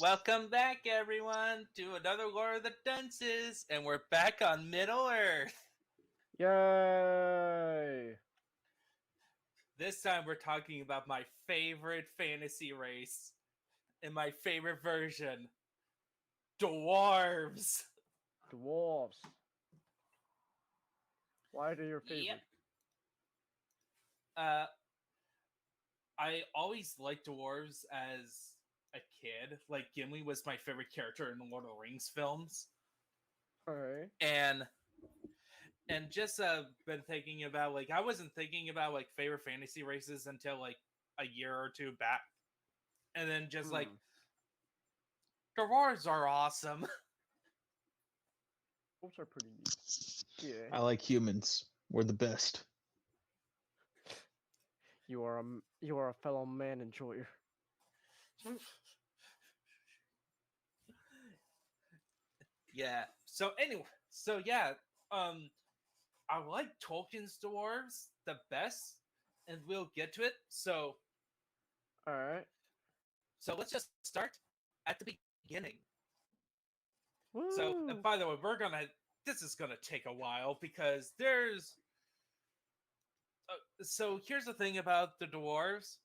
Welcome back, everyone, to another Lord of the Dunces, and we're back on Middle Earth. Yay! This time, we're talking about my favorite fantasy race and my favorite version, Dwarves. Dwarves. Why are they your favorite? Yep. I always liked Dwarves as a kid. Like, Gimli was my favorite character in the Lord of the Rings films. Alright. And just been thinking about, like, I wasn't thinking about, like, favorite fantasy races until, like, a year or two back. And then just, like, Dwarves are awesome. Dwarves are pretty neat. Yeah. I like humans. We're the best. You are a fellow man enjoyer. Yeah. So I like Tolkien's Dwarves the best, and we'll get to it. So Alright. let's just start at the beginning. Woo! So, and by the way, this is gonna take a while because there's. So here's the thing about the Dwarves.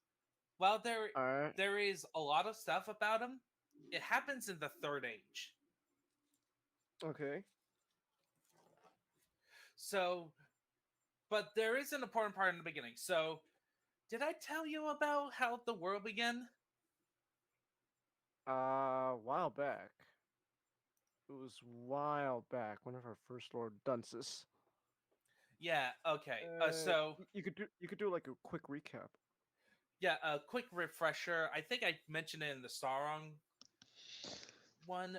While there is a lot of stuff about them, it happens in the Third Age. Okay. So, but there is an important part in the beginning. So, did I tell you about how the world began? A while back. It was a while back. One of our first Lord Dunces. Yeah. Okay. So you could do like a quick recap. yeah, a quick refresher. I think I mentioned it in the Sauron one.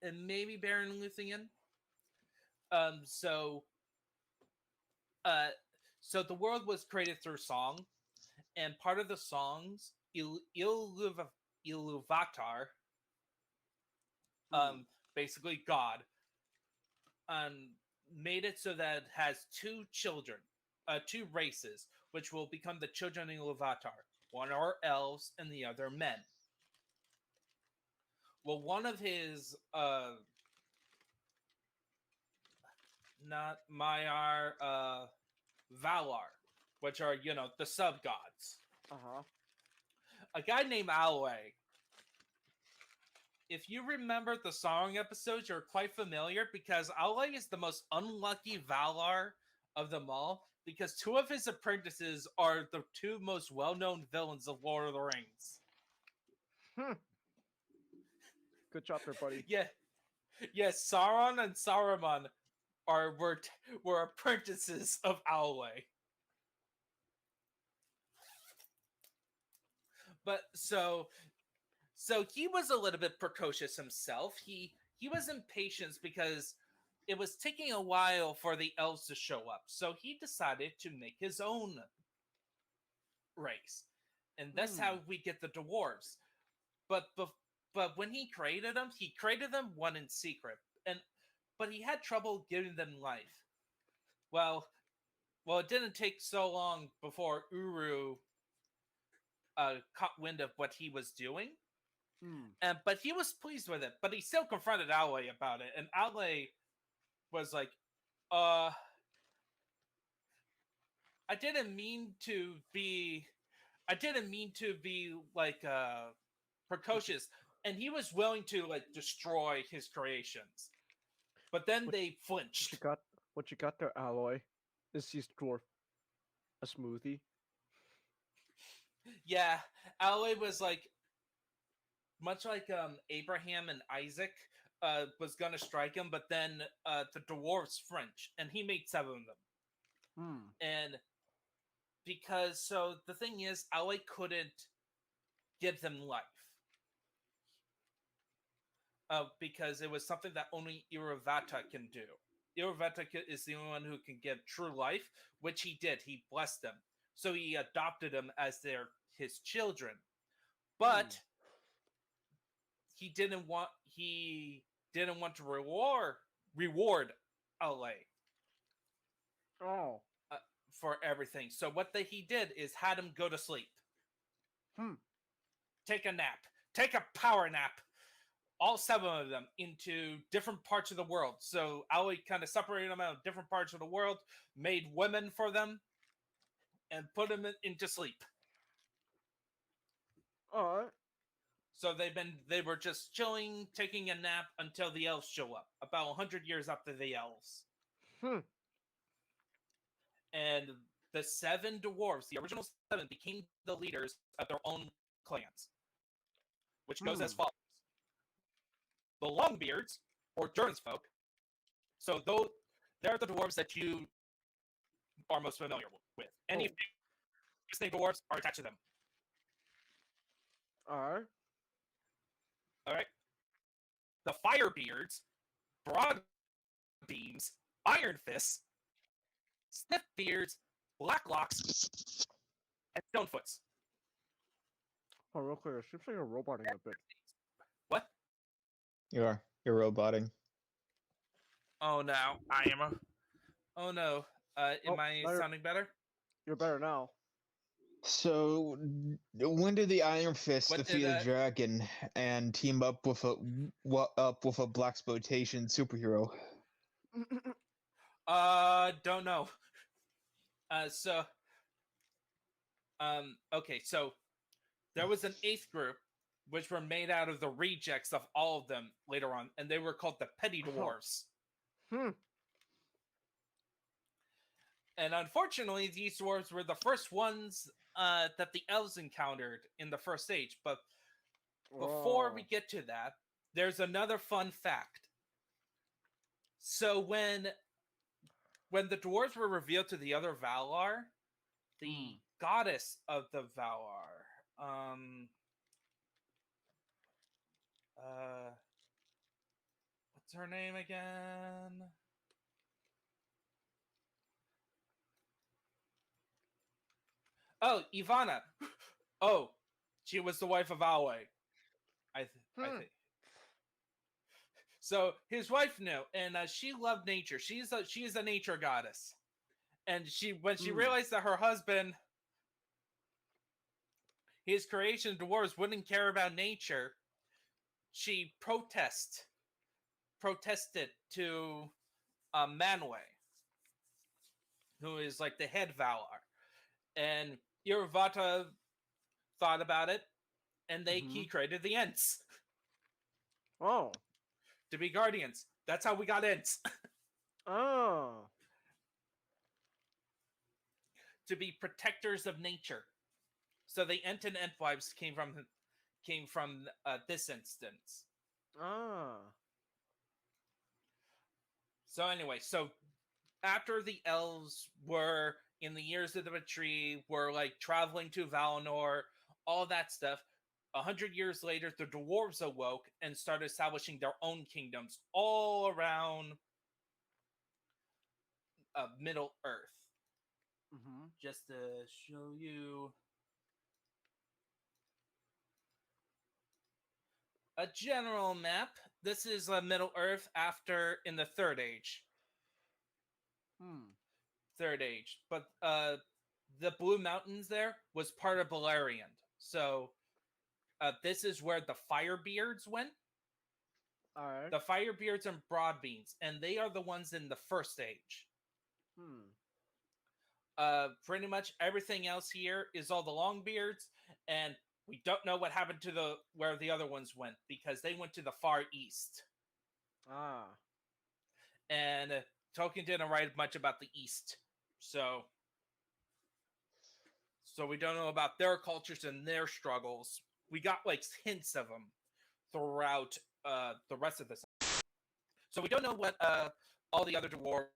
And maybe Baron Luthien. So the world was created through song, and part of the songs, Iluvatar, basically God, made it so that it has two children, two races, which will become the children of Iluvatar. One are elves, and the other men. Well, one of his not Maiar, Valar, which are, the sub-gods. Uh-huh. A guy named Aule. If you remember the song episodes, you're quite familiar because Aule is the most unlucky Valar of them all because two of his apprentices are the two most well-known villains of Lord of the Rings. Good job there, buddy. Yeah. Yes, Sauron and Saruman were apprentices of Aule. But so he was a little bit precocious himself. He was impatient because it was taking a while for the elves to show up. So he decided to make his own race. And that's how we get the dwarves. But when he created them one in secret. But he had trouble giving them life. Well, it didn't take so long before Uru caught wind of what he was doing. But he was pleased with it. But he still confronted Aule about it. And Aule was like, I didn't mean to be like precocious. And he was willing to like destroy his creations. But then they flinched. What you got there, Alloy? Is his dwarf a smoothie? Yeah, Aule was like, much like Abraham and Isaac was gonna strike him, but then the dwarves French, and he made 7 of them. And because the thing is, Aule couldn't give them life. Because it was something that only Iluvatar can do. Iluvatar is the only one who can give true life, which he did. He blessed them. So he adopted them as his children. But he didn't want to reward Aule. Oh. For everything. So what he did is had him go to sleep. Hmm. Take a nap. take a power nap. All 7 of them into different parts of the world. So Aule kind of separated them out of different parts of the world, made women for them, and put them into sleep. All right. So they were just chilling, taking a nap until the elves show up, about 100 years after the elves. And the 7 dwarves, the original 7, became the leaders of their own clans, which goes as follows. The Longbeards, or Durance folk, so they're the dwarves that you are most familiar with. Any snake dwarves are attached to them. All Alright? The Firebeards, Broadbeams, Iron Fists, Stiffbeards, Blacklocks, and Stonefoots. Oh, real quick. It seems like you're roboting a bit. What? You're roboting. Oh no, I am. Oh no. Am I sounding better? You're better now. So, when did the Iron Fist What defeat a dragon and team up with a blaxploitation superhero? Don't know. Okay, so there was an 8th group, which were made out of the rejects of all of them later on, and they were called the Petty Dwarves. And unfortunately, these dwarves were the first ones that the elves encountered in the first age. But before we get to that, there's another fun fact. So when the dwarves were revealed to the other Valar, the goddess of the Valar, what's her name again? Oh, Ivana. Oh, she was the wife of Aule. I think. So his wife knew, and she loved nature. She is a nature goddess, and when she realized that her husband, his creation dwarves, wouldn't care about nature, she protested to Manwë, who is like the head Valar, and Iravata thought about it, and he created the Ents. Oh. To be guardians. That's how we got Ents. Oh. To be protectors of nature. So the Ent and Entwives came from this instance. Ah. So anyway, after the elves were in the years of the tree, were like traveling to Valinor, all that stuff. 100 years later, the dwarves awoke and started establishing their own kingdoms all around Middle Earth. Just to show you a general map. This is Middle Earth in the Third Age. Third Age. But the Blue Mountains there was part of Beleriand. So this is where the Firebeards went. All right. The Firebeards and Broadbeams, and they are the ones in the First Age. Pretty much everything else here is all the Longbeards, and we don't know what happened to where the other ones went, because they went to the Far East. And Tolkien didn't write much about the East, so we don't know about their cultures and their struggles. We got like hints of them throughout the rest of this. So we don't know what all the other dwarves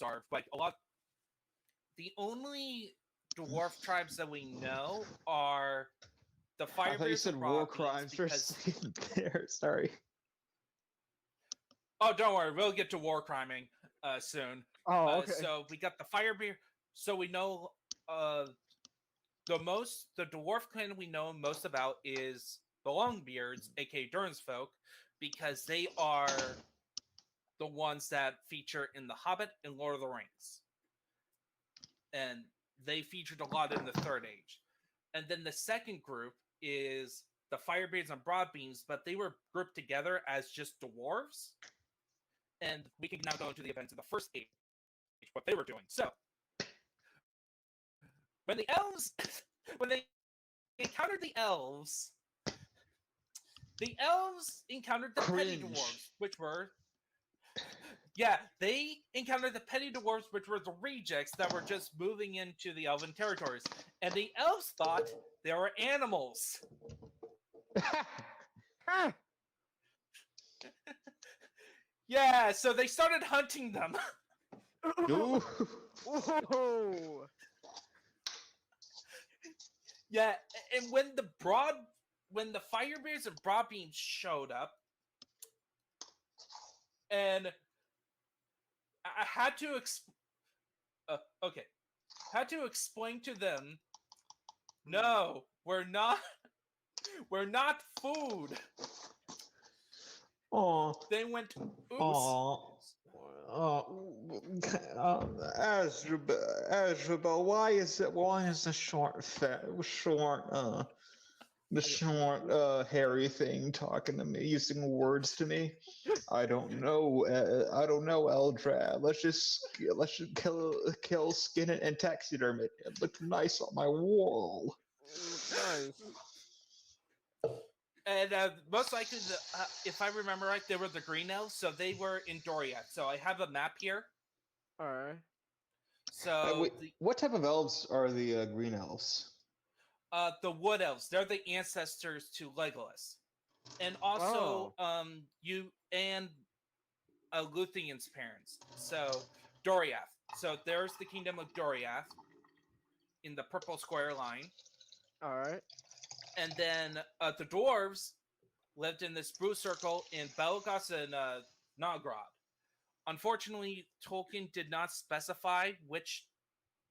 are. Like a lot. The only dwarf tribes that we know are the Firebeards. I thought you said war crimes for a second there. Sorry. Oh, don't worry. We'll get to war criming soon. Oh, okay. So we got the Firebeard. So we know the dwarf clan we know most about is the Longbeards, aka Durance folk, because they are the ones that feature in The Hobbit and Lord of the Rings. And they featured a lot in the Third Age. And then the second group is the Firebeards and Broadbeams, but they were grouped together as just dwarves. And we can now go into the events of the First Age, what they were doing. So, when the elves, when they encountered the elves encountered the petty Cringe. dwarves, which were, yeah, they encountered the petty dwarves, which were the rejects that were just moving into the elven territories. And the elves thought they were animals. Ah! Yeah, so they started hunting them. Ooh. Whoa! Yeah, and when the Firebeards and Broadbeams showed up, and I had to had to explain to them, no, we're not food. Aw. They went, oops. Aw. Azrael, why is the short hairy thing talking to me, using words to me? I don't know, Eldrad. Let's just kill, skin it, and taxiderm it. It looked nice on my wall. Nice. And most likely, if I remember right, they were the Green Elves, so they were in Doriath. So I have a map here. All right. So Wait, what type of elves are the green elves? the Wood Elves, they're the ancestors to Legolas, and also you and Luthien's parents. So Doriath. So there's the kingdom of Doriath in the purple square line. All right. And then the dwarves lived in this blue circle in Belgos and Nogrod. Unfortunately, Tolkien did not specify which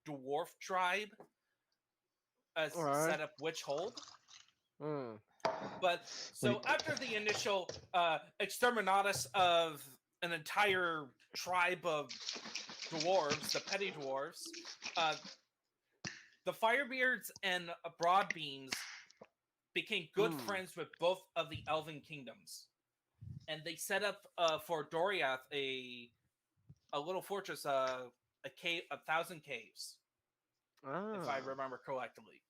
dwarf tribe set up which hold. But so after the initial exterminatus of an entire tribe of dwarves, the petty dwarves, the Firebeards and Broadbeams became good friends with both of the Elven kingdoms, and they set up for Doriath a little fortress, a cave, 1,000 caves, if I remember correctly.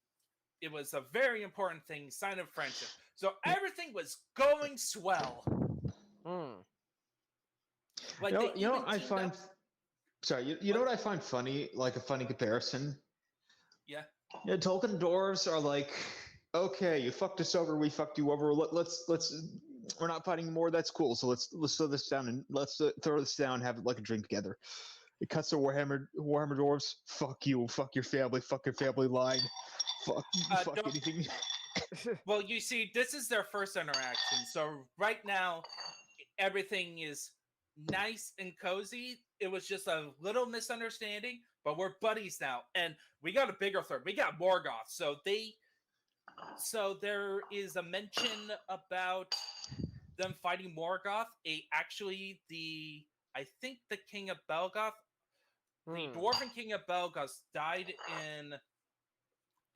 It was a very important thing, sign of friendship. So everything was going swell. Like you know what I find. Sorry, you know what I find funny? Like a funny comparison. Yeah. Yeah, Tolkien dwarves are like, okay, you fucked us over, we fucked you over. Let's we're not fighting more. That's cool. So let's throw this down and let's throw this down and have like a drink together. It cuts to Warhammer dwarves. Fuck you. Fuck your family line. Fuck anything. Well, you see, this is their first interaction. So right now, everything is nice and cozy. It was just a little misunderstanding, but we're buddies now, and we got a bigger threat. We got Morgoth. So there is a mention about them fighting Morgoth. I think the King of Belgoth, the Dwarven King of Belgoth, died in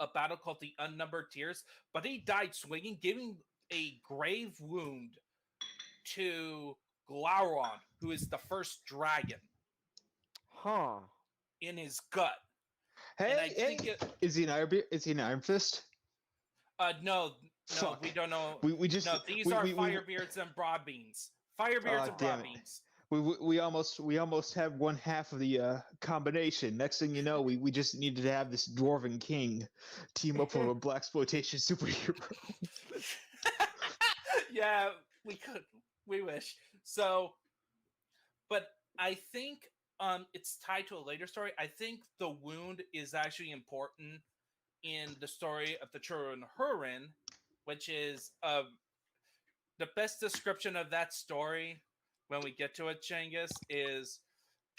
a battle called the Unnumbered Tears, but he died swinging, giving a grave wound to Glaurung, who is the first dragon, in his gut. Hey, is he an Iron Fist? No, Fuck. we don't know. These are Firebeards and Broadbeams. Firebeards and Broadbeams. We almost have one half of the combination. Next thing you know, we just needed to have this Dwarven King team up with a blaxploitation superhero. Yeah, we could. We wish. So, but I think it's tied to a later story. I think the wound is actually important in the story of the Children of Húrin, which is the best description of that story when we get to it, Changus, is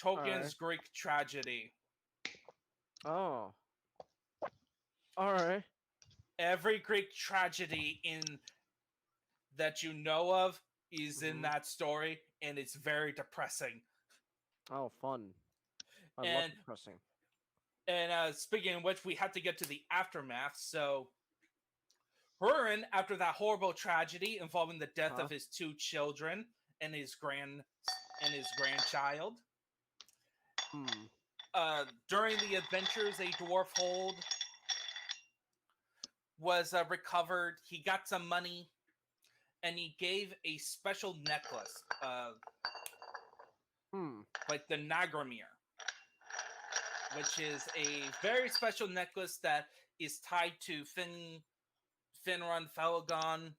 Tolkien's Greek tragedy. Oh. Alright. Every Greek tragedy that you know of is in that story, and it's very depressing. Oh, fun. I love depressing. And speaking of which, we have to get to the aftermath. So Hurin, after that horrible tragedy involving the death Huh? of his 2 children and his grandchild, during the adventures a dwarf hold was recovered. He got some money, and he gave a special necklace, like the Nagramir, which is a very special necklace that is tied to Finrod Felagorn.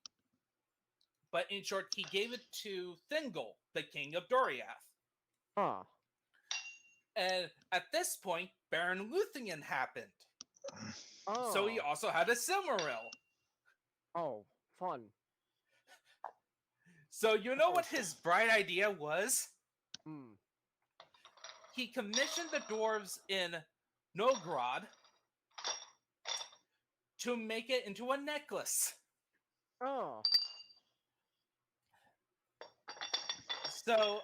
But in short, he gave it to Thingol, the king of Doriath. Huh. And at this point, Baron Luthien happened. Oh. So he also had a Silmaril. Oh, fun. So you know what his bright idea was? Hmm. He commissioned the dwarves in Nogrod to make it into a necklace. Oh. So,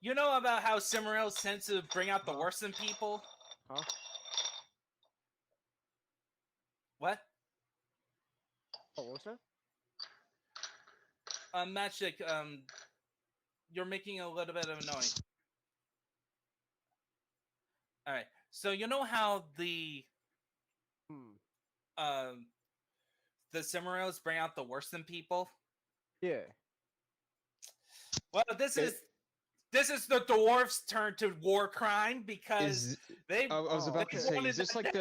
you know about how Silmarils tend to bring out the worst in people? Huh? What? Oh, what was that? Magic, you're making a little bit of a noise. Alright, so you know how the Silmarils bring out the worst in people? Yeah. Well, this is the dwarves' turn to war crime because I was about to say, is this like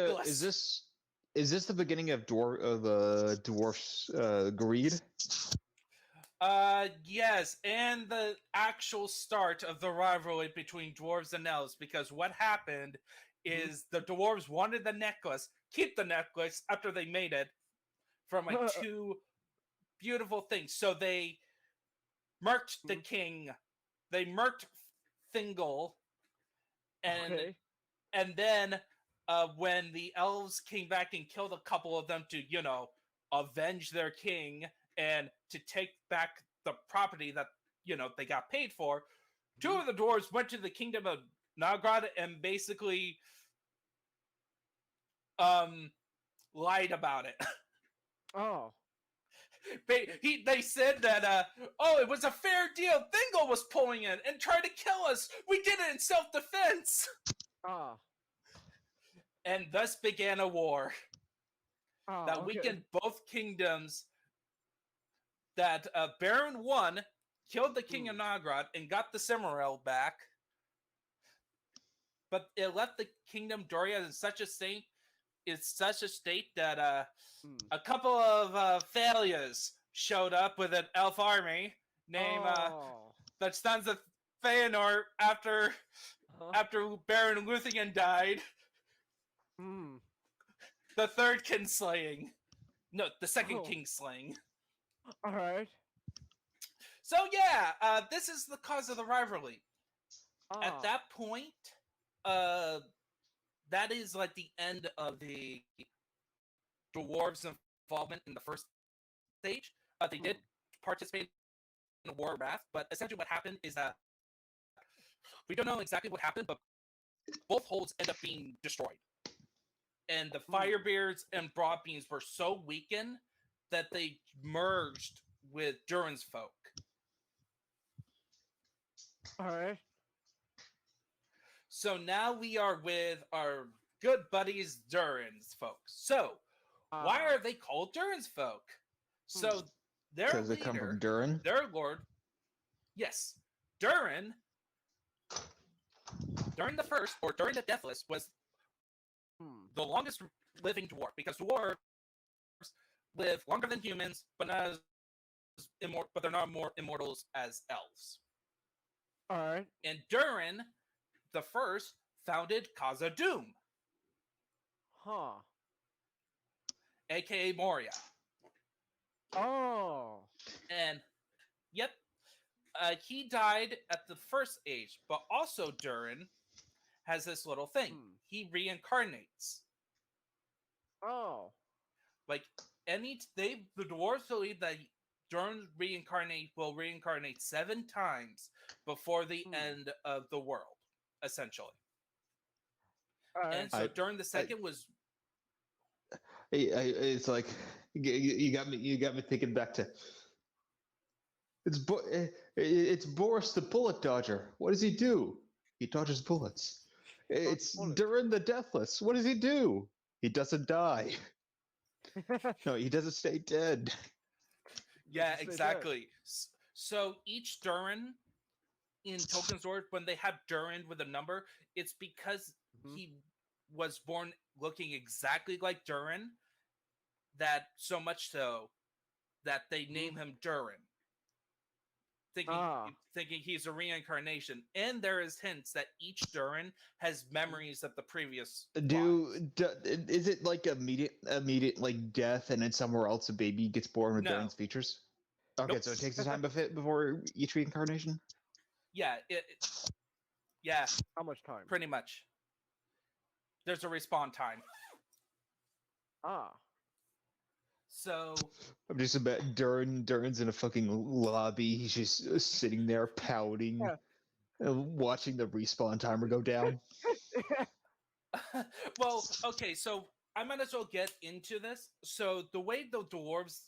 is this the beginning of the dwarfs' greed? Yes, and the actual start of the rivalry between dwarves and elves, because what happened is the dwarves wanted the necklace, keep the necklace after they made it from like 2 beautiful things. So they murked the king, they murked Thingol, and then when the elves came back and killed a couple of them to, avenge their king and to take back the property that, they got paid for, 2 of the dwarves went to the kingdom of Nogrod and basically lied about it. Oh. They said that, it was a fair deal. Thingol was pulling it and tried to kill us. We did it in self-defense. And thus began a war that weakened both kingdoms. That Baron 1 killed the king of Nogrod and got the Silmaril back. But it left the kingdom Doriath in such a state that a couple of failures showed up with an elf army named the Sons of Feanor after Baron Luthien died. The third kinslaying. No, the second kingslaying. Alright. So yeah, this is the cause of the rivalry. At that point, that is like the end of the dwarves' involvement in the first stage. They did participate in the War of Wrath, but essentially what happened is that we don't know exactly what happened, but both holds end up being destroyed. And the Firebeards and Broadbeams were so weakened that they merged with Durin's folk. Alright. So now we are with our good buddies Durin's folk. So, why are they called Durin's folk? So, their leader, because they come from Durin? their lord, yes, Durin the First, or Durin the Deathless, was the longest living dwarf, because dwarves live longer than humans, but they're not more immortals as elves. Alright. And Durin the First founded Khazad-dûm, aka Moria. Oh. And yep, he died at the first age, but also Durin has this little thing. He reincarnates. Oh. Like the dwarves believe that Durin will reincarnate 7 times before the end of the world, essentially. And so Durin the Second was It's like you got me. You got me thinking back to it's Boris the bullet dodger. What does he do? He dodges bullets. It's bullets. Durin the deathless. What does he do? He doesn't die. No, he doesn't stay dead. Yeah, Stay dead. exactly. So each Durin in Tolkien's Dwarves, when they have Durin with a number, it's because he was born looking exactly like Durin, that so much so that they name him Durin, thinking he's a reincarnation. And there is hints that each Durin has memories of the previous lives. Is it like immediate like death, and then somewhere else a baby gets born with No. Durin's features? Okay, Nope. so it takes the time before each reincarnation. Yeah, yeah, How much time? pretty much. There's a respawn time. So I'm just about Durin's in a fucking lobby. He's just sitting there pouting, watching the respawn timer go down. well, okay, so I might as well get into this. So the way the dwarves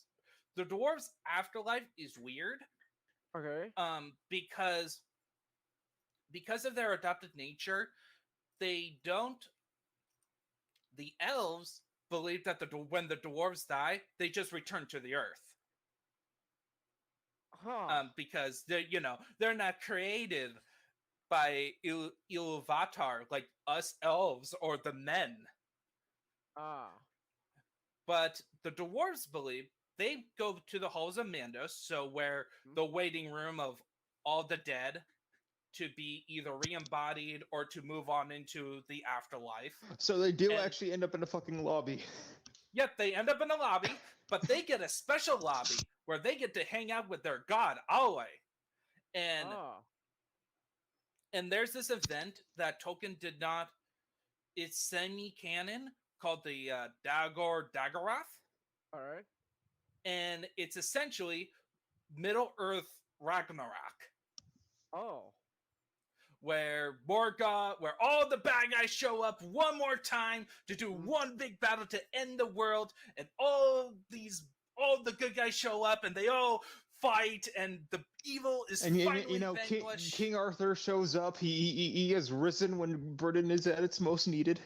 afterlife is weird. Okay. Because of their adopted nature, the elves believe that when the dwarves die, they just return to the earth. Because they're not created by Iluvatar like us elves or the men. But the dwarves believe they go to the halls of Mandos, so where the waiting room of all the dead, to be either re-embodied or to move on into the afterlife. So they do actually end up in a fucking lobby. Yep, they end up in a lobby, but they get a special lobby where they get to hang out with their god, Aule. And there's this event that Tolkien did not... It's semi-canon, called the Dagor Dagorath. Alright. And it's essentially Middle-earth Ragnarok. Where all the bad guys show up one more time to do one big battle to end the world, and all the good guys show up, and they all fight, and the evil is finally vanquished. King Arthur shows up. He has risen when Britain is at its most needed.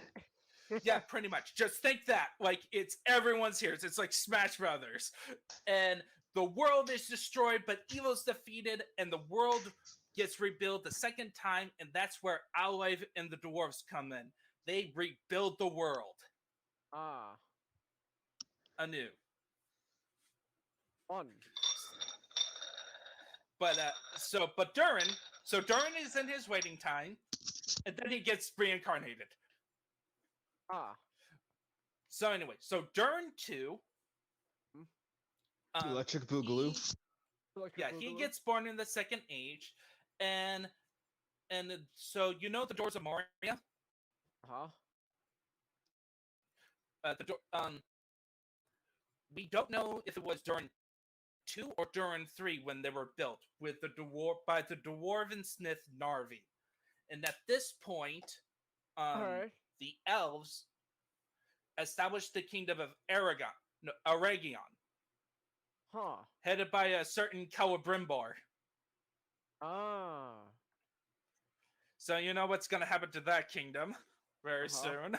Yeah, pretty much. Just think that. Like, it's everyone's here. It's like Smash Brothers. And the world is destroyed, but evil's defeated, and the world gets rebuilt the second time, and that's where Aule and the dwarves come in. They rebuild the world. Anew. Fun. But Durin is in his waiting time, and then he gets reincarnated. So anyway, Durin 2. Electric Boogaloo. He gets born in the Second Age, and so the Doors of Moria. We don't know if it was Durin 2 or Durin 3 when they were built with by the dwarven smith Narvi, and at this point, the elves established the kingdom of Eregion. Headed by a certain Celebrimbor. So you know what's going to happen to that kingdom very soon.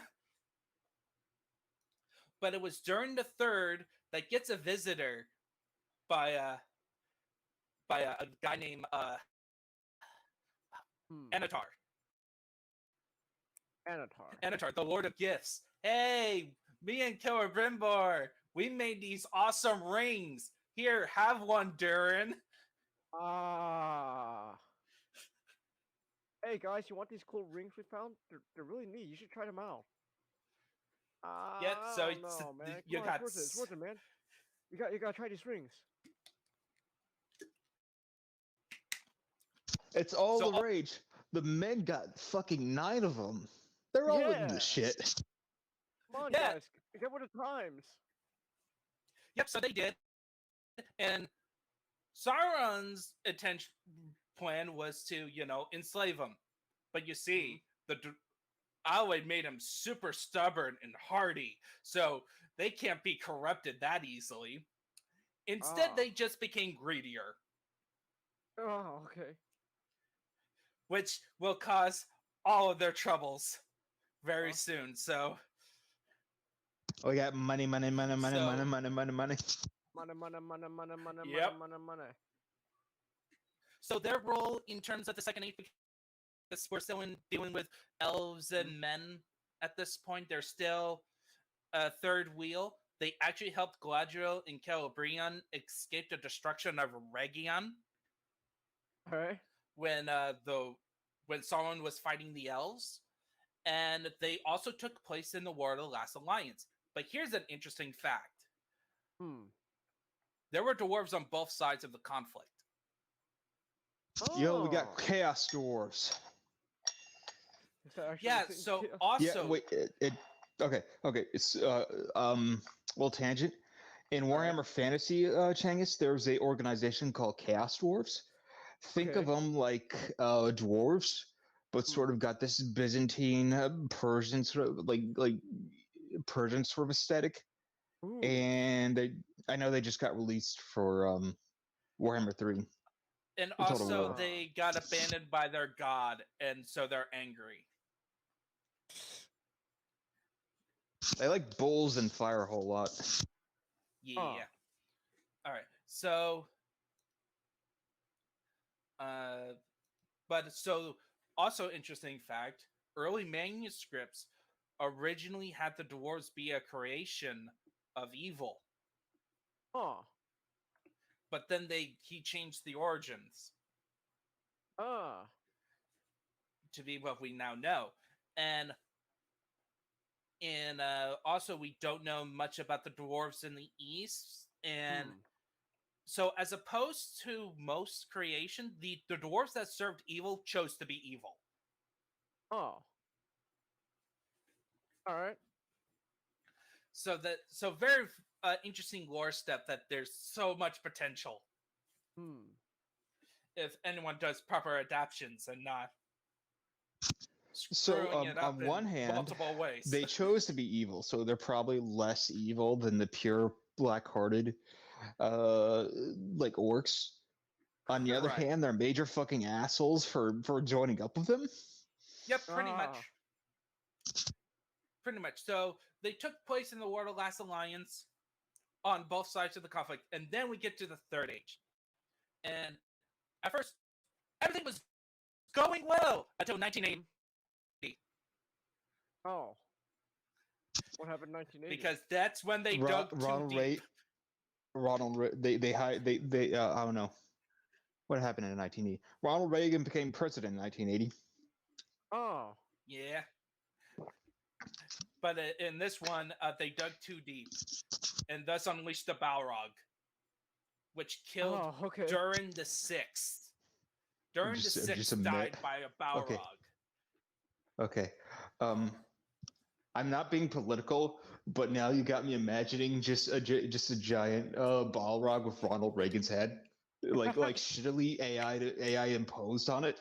But it was Durin the Third that gets a visitor by a guy named Anatar. Anatar, the Lord of Gifts. Hey, me and Celebrimbor, we made these awesome rings. Here, have one, Durin. Hey guys, you want these cool rings we found? They're really neat. You should try them out. So man. you Come on, got it's worth it, man. You gotta try these rings. It's all the rage. The men got fucking 9 of them. They're all in this shit. Come on, guys. Get with the times. Yep, so they did. And Sauron's plan was to, enslave them. But you see, Aule made them super stubborn and hardy, so they can't be corrupted that easily. Instead, Ah. they just became greedier, Oh, okay. which will cause all of their troubles very Huh? soon. So, We got money, money, money, money, So- money, money, money, money. Money, money, money, money, money, Yep. money, money, money. so their role in terms of the Second Age, because we're still dealing with elves and men at this point, they're still a third wheel. They actually helped Galadriel and Celebrian escape the destruction of Region All right. when Sauron was fighting the elves, and they also took place in the War of the Last Alliance. But here's an interesting fact: Hmm. there were dwarves on both sides of the conflict. Yo, we got Oh. chaos dwarves. Is that actually Yeah. the thing? So Yeah. also, Yeah, wait. Okay. It's little tangent. In Alright. Warhammer Fantasy, Changus, there's a organization called Chaos Dwarves. Think of Okay. them like dwarves, but sort of got this Byzantine, Persian sort of like Persian sort of aesthetic. Ooh. And I know they just got released for Warhammer 3. and Total also War. they got abandoned by their god, and so they're angry. They like bulls and fire a whole lot. Yeah. Oh. All right. So, but so also interesting fact: early manuscripts originally had the dwarves be a creation of evil, Oh. but then he changed the origins Ah. to be what we now know, and also we don't know much about the dwarves in the east, and Hmm. so as opposed to most creation, the dwarves that served evil chose to be evil. Oh. All right. So very interesting lore step that there's so much potential Hmm. if anyone does proper adaptations and not So, screwing it up on in one hand, multiple ways. they chose to be evil, so they're probably less evil than the pure black-hearted, like orcs. On the other Right. hand, they're major fucking assholes for joining up with them. Yep, pretty Ah. much. Pretty much. So they took place in the War of the Last Alliance on both sides of the conflict, and then we get to the Third Age. And at first, everything was going well until 1980, Oh. What happened in 1980? because that's when they dug too deep. I don't know what happened in 1980. Ronald Reagan became president in 1980. Oh. Yeah. But in this one, they dug too deep, and thus unleashed the Balrog, which killed Oh. Okay. Durin the Sixth. Durin the Just Sixth admit- died by a Balrog. Okay. I'm not being political, but now you got me imagining just a giant Balrog with Ronald Reagan's head, like shittily AI imposed on it,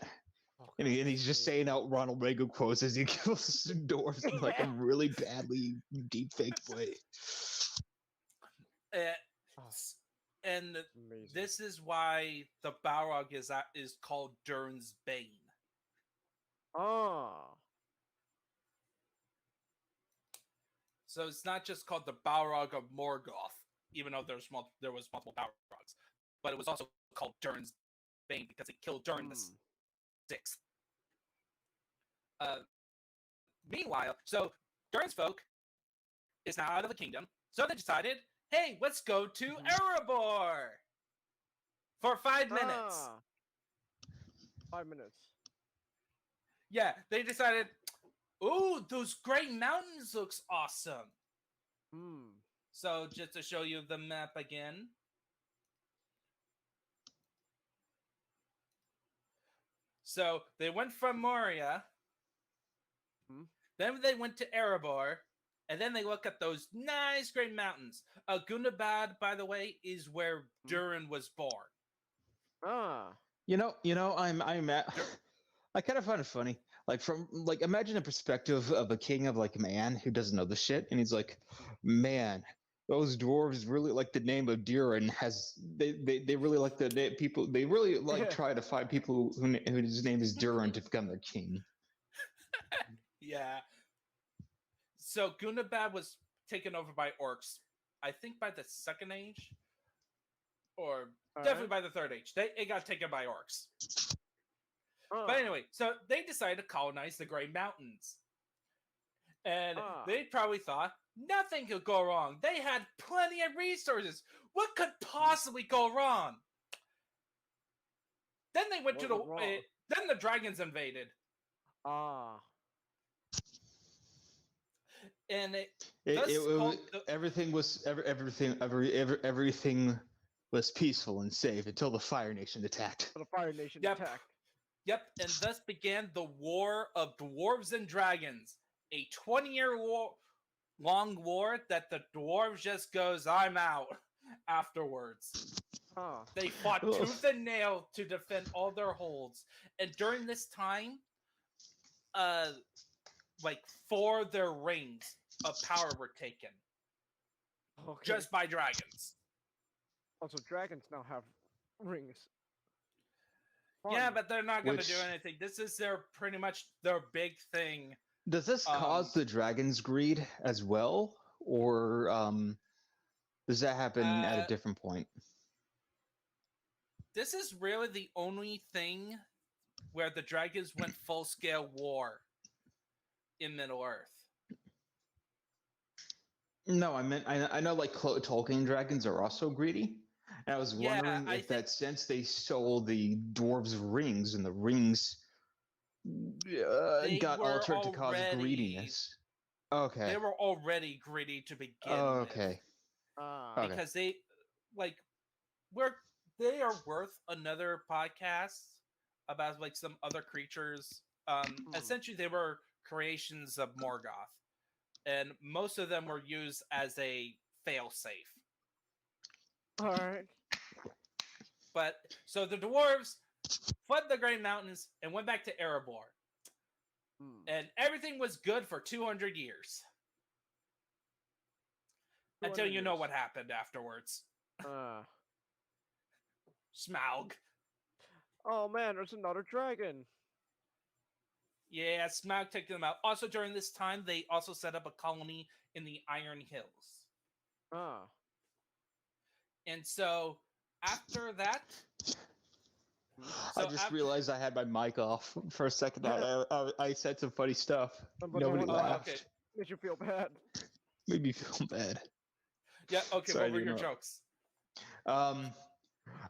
Oh, and God, he's just saying out Ronald Reagan quotes as he kills dwarves in like a really badly deep faked way. Uh, Oh, and amazing. this is why the Balrog is called Durin's Bane. Oh. So it's not just called the Balrog of Morgoth, even though there was multiple Balrogs, but it was also called Durin's Bane because it killed Durin the Sixth. Meanwhile, so Durin's folk is now out of the kingdom, so they decided, hey, let's go to Erebor for 5 minutes. Ah. 5 minutes. Yeah, they decided, ooh, those great mountains looks awesome. Hmm. So just to show you the map again. So they went from Moria, then they went to Erebor, and then they look at those nice great mountains. Gundabad, by the way, is where Durin was born. Ah. I kind of find it funny. imagine a perspective of a king of like a man who doesn't know the shit, and he's like, man, those dwarves really like the name of Durin. They really like the name people. They really like try to find people whose name is Durin to become their king. Yeah. So Gundabad was taken over by orcs, I think by the Second Age, or definitely by the Third Age. It got taken by orcs. But anyway, so they decided to colonize the Grey Mountains. And they probably thought nothing could go wrong. They had plenty of resources. What could possibly go wrong? Then they went then the dragons invaded. And everything was peaceful and safe until the Fire Nation attacked. Yep, and thus began the War of Dwarves and Dragons, a 20-year long war that the dwarves just goes, I'm out afterwards. They fought tooth and nail to defend all their holds, and during this time, 4 of their rings of power were taken, just by dragons. Also, dragons now have rings. Yeah, but they're not going to do anything. This is pretty much their big thing. Does this cause the dragons' greed as well, or does that happen at a different point? This is really the only thing where the dragons went full-scale war in Middle-earth. No, I meant I know like Tolkien dragons are also greedy. And I was wondering if that since they stole the dwarves' rings and the rings got altered to cause greediness. Okay. They were already greedy to begin with. Okay. Because they they are worth another podcast about like some other creatures. Essentially they were creations of Morgoth. And most of them were used as a fail-safe. Alright. But so the dwarves fled the Great Mountains and went back to Erebor. And everything was good for 200 years. Until you know what happened afterwards. Smaug. Oh man, there's another dragon. Yeah, Smaug took them out. Also during this time, they also set up a colony in the Iron Hills. And so after that, I just realized I had my mic off for a second. I said some funny stuff. Nobody laughed. Okay. Made you feel bad. Made me feel bad. Yeah, okay, Sorry, what were your jokes? I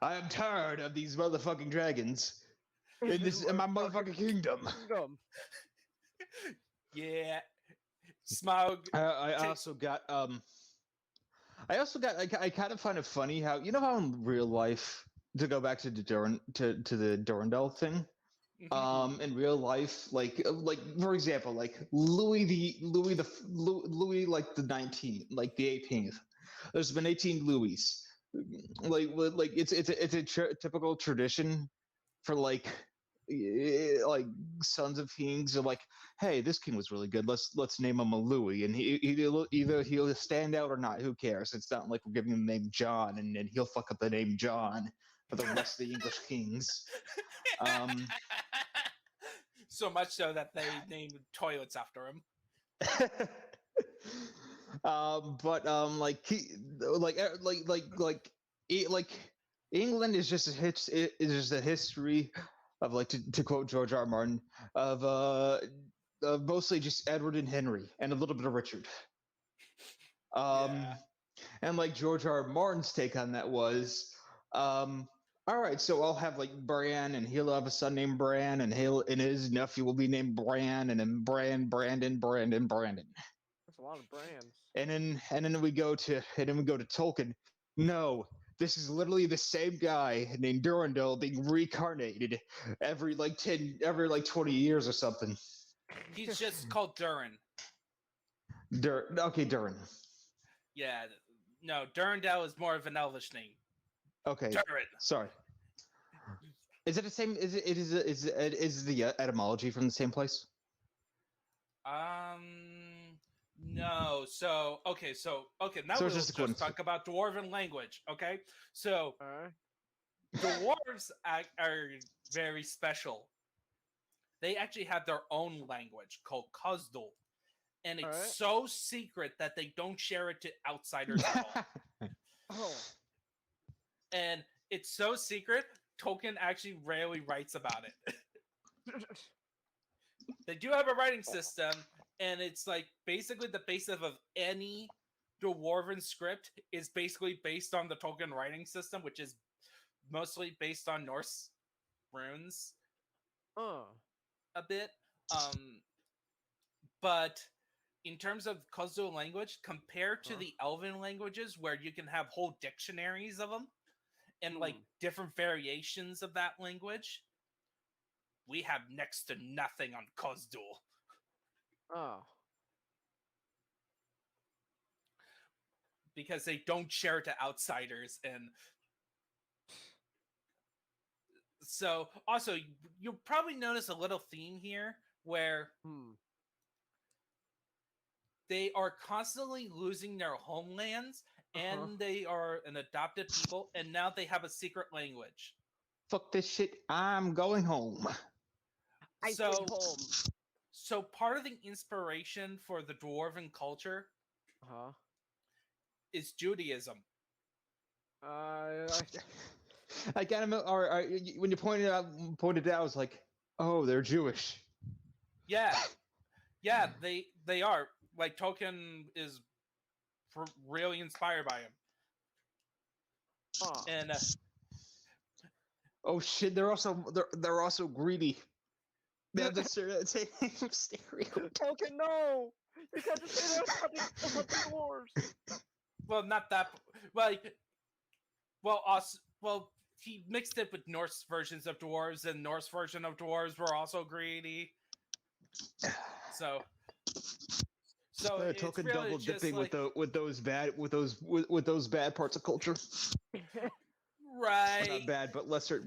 am tired of these motherfucking dragons in my motherfucking kingdom. Yeah. Smaug. I kind of find it funny how how in real life, to go back to the Durandal thing, in real life, like for example, like Louis the 19th, like the 18th. There's been 18 Louis. Like it's a typical tradition for like sons of kings are like, hey, this king was really good. Let's name him a Louis, and either he'll stand out or not. Who cares? It's not like we're giving him the name John, and then he'll fuck up the name John for the rest of the English kings. So much so that they named toilets after him. England is just a history of, like, to quote George R. R. Martin, of mostly just Edward and Henry and a little bit of Richard. And like George R. R. Martin's take on that was, all right, so I'll have like Bran, and he'll have a son named Bran, and his nephew will be named Bran, and then Brandon. That's a lot of brands. And then we go to Tolkien. No, this is literally the same guy named Durandal being reincarnated every 20 years or something. He's just called Durin. Okay, Durin. Yeah, no, Durandal is more of an Elvish name. Okay, Durin. Sorry. Is it the same? Is the etymology from the same place? No. So okay. Now So it's we'll just a just coincidence. talk about dwarven language. Okay. So All right. dwarves are very special. They actually have their own language called Khuzdul, and All it's right. so secret that they don't share it to outsiders at all. Oh. And it's so secret, Tolkien actually rarely writes about it. They do have a writing system, and it's like basically the basis of any dwarven script is basically based on the Tolkien writing system, which is mostly based on Norse runes Oh. a bit. But in terms of Khuzdul language, compared to the Elven languages, where you can have whole dictionaries of them and like different variations of that language, we have next to nothing on Khuzdul. Oh. Because they don't share it to outsiders. And so also you'll probably notice a little theme here where they are constantly losing their homelands, and they are an adopted people, and now they have a secret language. Fuck this shit, I'm going home. So part of the inspiration for the dwarven culture is Judaism. I got him. Or when you pointed out, I was like, "Oh, they're Jewish." Yeah, they are. Like Tolkien is really inspired by him. And oh shit, they're also greedy. They have the same stereo. Tolkien, no! You can't just say that about the dwarves. Well, not that. Well, he mixed it with Norse versions of dwarves, and Norse version of dwarves were also greedy. So Tolkien really double just dipping like, with those bad parts of culture. Right. Not bad, but lesser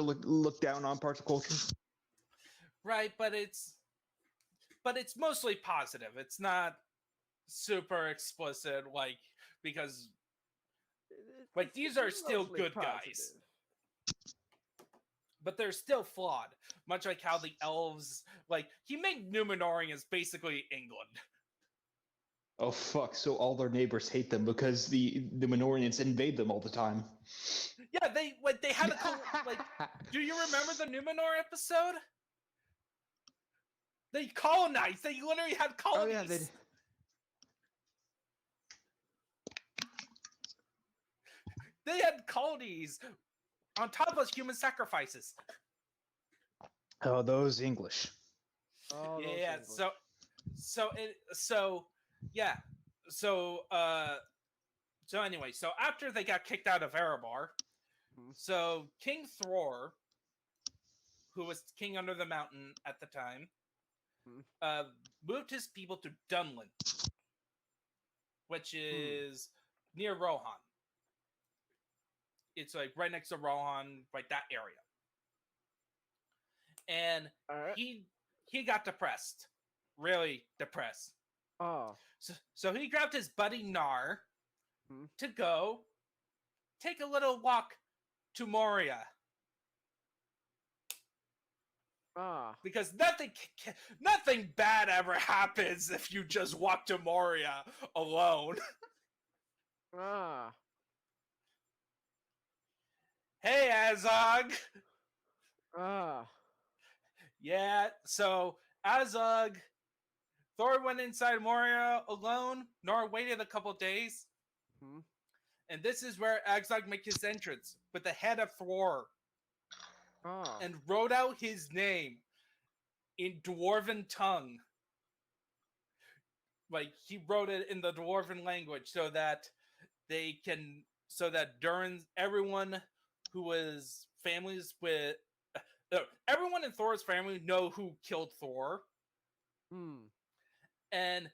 look down on parts of culture. Right, but it's mostly positive. It's not super explicit, like, because like these are still good guys. But they're still flawed. Much like how the elves, like, he made Numenorians basically England. Oh fuck! So all their neighbors hate them because the Minorians invade them all the time. Yeah, they had a do you remember the Numenor episode? They colonized. They literally had colonies. Oh yeah, they had colonies on top of human sacrifices. Oh, those English. Oh, yeah. English. So anyway, so after they got kicked out of Erebor, so King Thror, who was king under the mountain at the time, moved his people to Dunland, which is near Rohan. It's like right next to Rohan, right that area. And he got depressed, really depressed. Oh. So he grabbed his buddy Nar to go take a little walk to Moria. Because nothing bad ever happens if you just walk to Moria alone. Hey, Azog! Yeah, so Azog, Thor went inside Moria alone. Nor waited a couple days. And this is where Azog makes his entrance with the head of Thor. And wrote out his name in Dwarven tongue. Like, he wrote it in the Dwarven language so that everyone who was families with everyone in Thor's family know who killed Thor. And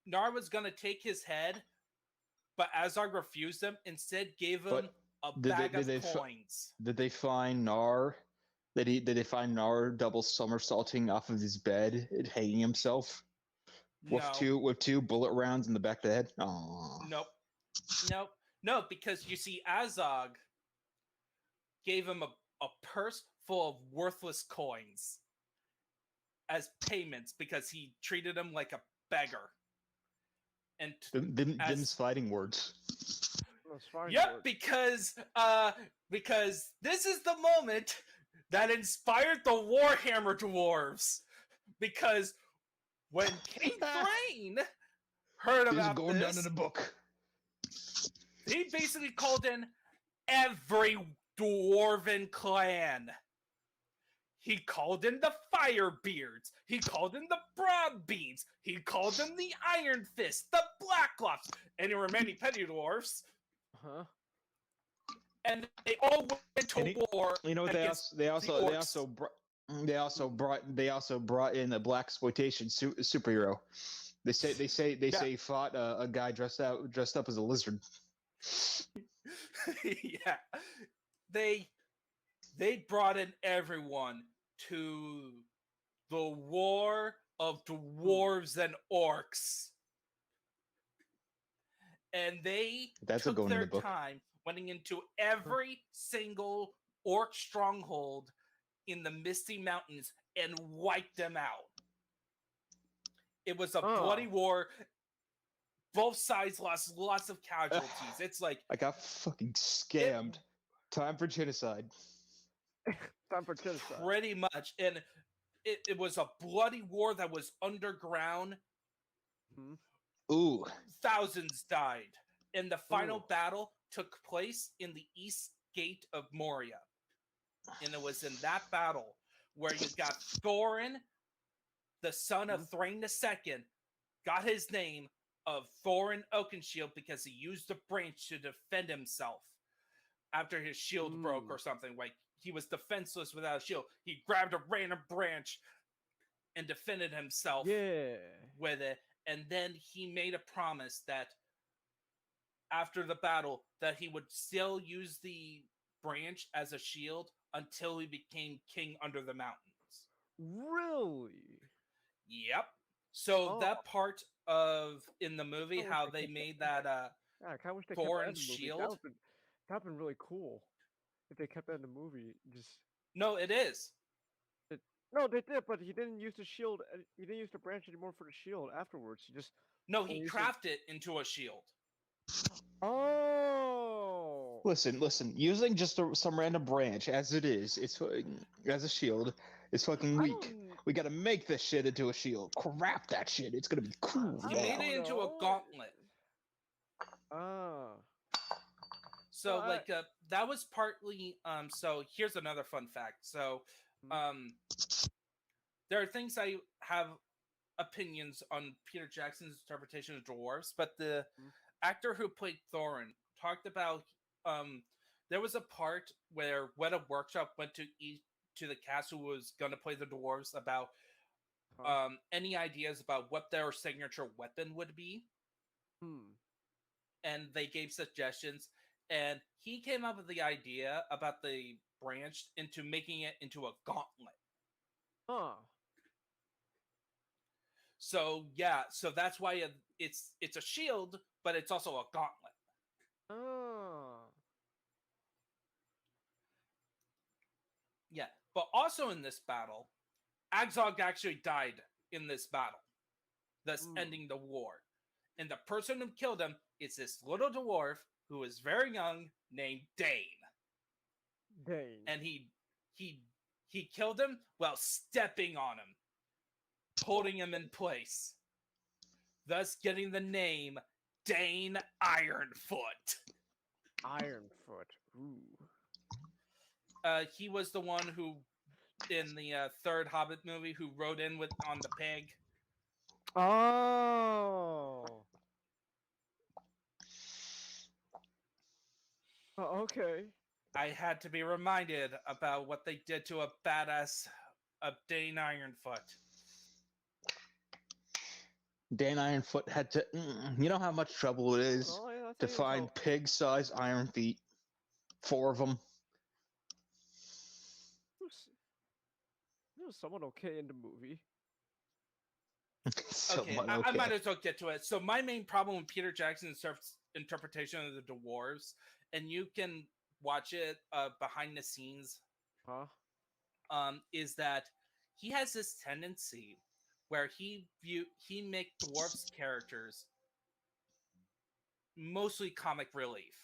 Nar was gonna take his head, but Azog refused him. Instead, gave him a bag of coins. Did they find Nar did he find Nar double somersaulting off of his bed and hanging himself with No. two bullet rounds in the back of the head? Oh, Nope. Because you see, Azog gave him a purse full of worthless coins as payments because he treated him like a beggar. And them's fighting words. Yep, because this is the moment that inspired the Warhammer Dwarves. Because when King Thrain heard about going this, down in a book. he basically called in every dwarven clan. He called in the Firebeards. He called in the Broadbeams. He called in the Iron Fists, the Blacklocks, and there were many petty dwarfs. Huh? And they all went to war. You know what they also brought in a black exploitation superhero. They say fought a guy dressed up as a lizard. Yeah, they brought in everyone to the war of dwarves and orcs, and they took their time went into every single orc stronghold in the Misty Mountains and wiped them out. It was a bloody war. Both sides lost lots of casualties. It's like I got fucking scammed. Time for genocide. Time for genocide. Pretty much. And it was a bloody war that was underground. Ooh. Thousands died. And the final battle took place in the East Gate of Moria. And it was in that battle where you got Thorin, the son of Thrain II, got his name of Thorin Oakenshield because he used a branch to defend himself after his shield broke or something. Like, he was defenseless without a shield. He grabbed a random branch and defended himself with it. And then he made a promise that after the battle that he would still use the branch as a shield until he became king under the mountains. Really? Yep. So that part of in the movie, how they made that I wish they Thorin kept that in the movie. shield. That would've been really cool if they kept that in the movie. No, it is. No, they did, but he didn't use the shield. He didn't use the branch anymore for the shield afterwards. He crafted it into a shield. Oh. Listen. Using just some random branch as it is, it's as a shield. It's fucking weak. We gotta make this shit into a shield. Crap that shit. It's gonna be cool. He made it into a gauntlet. So that was partly so here's another fun fact. So there are things I have opinions on Peter Jackson's interpretation of dwarves, but the actor who played Thorin talked about there was a part where Weta Workshop went to the cast who was going to play the dwarves about any ideas about what their signature weapon would be. And they gave suggestions, and he came up with the idea about the branch into making it into a gauntlet. So so that's why it's a shield, but it's also a gauntlet. Yeah, but also in this battle, Azog actually died in this battle, thus ending the war. And the person who killed him is this little dwarf who is very young named Dane. And he killed him while stepping on him, holding him in place, thus getting the name Dane Ironfoot. Ironfoot. Ooh. He was the one who, in the third Hobbit movie, who rode in on the pig. Okay. I had to be reminded about what they did to a badass of Dane Ironfoot. Dane Ironfoot had to... you know how much trouble it is to find pig-sized iron feet? 4 of them. was someone okay in the movie. Okay, I might as well get to it. So my main problem with Peter Jackson's interpretation of the dwarves, and you can watch it behind the scenes, Huh? is that he has this tendency where he make dwarves characters mostly comic relief.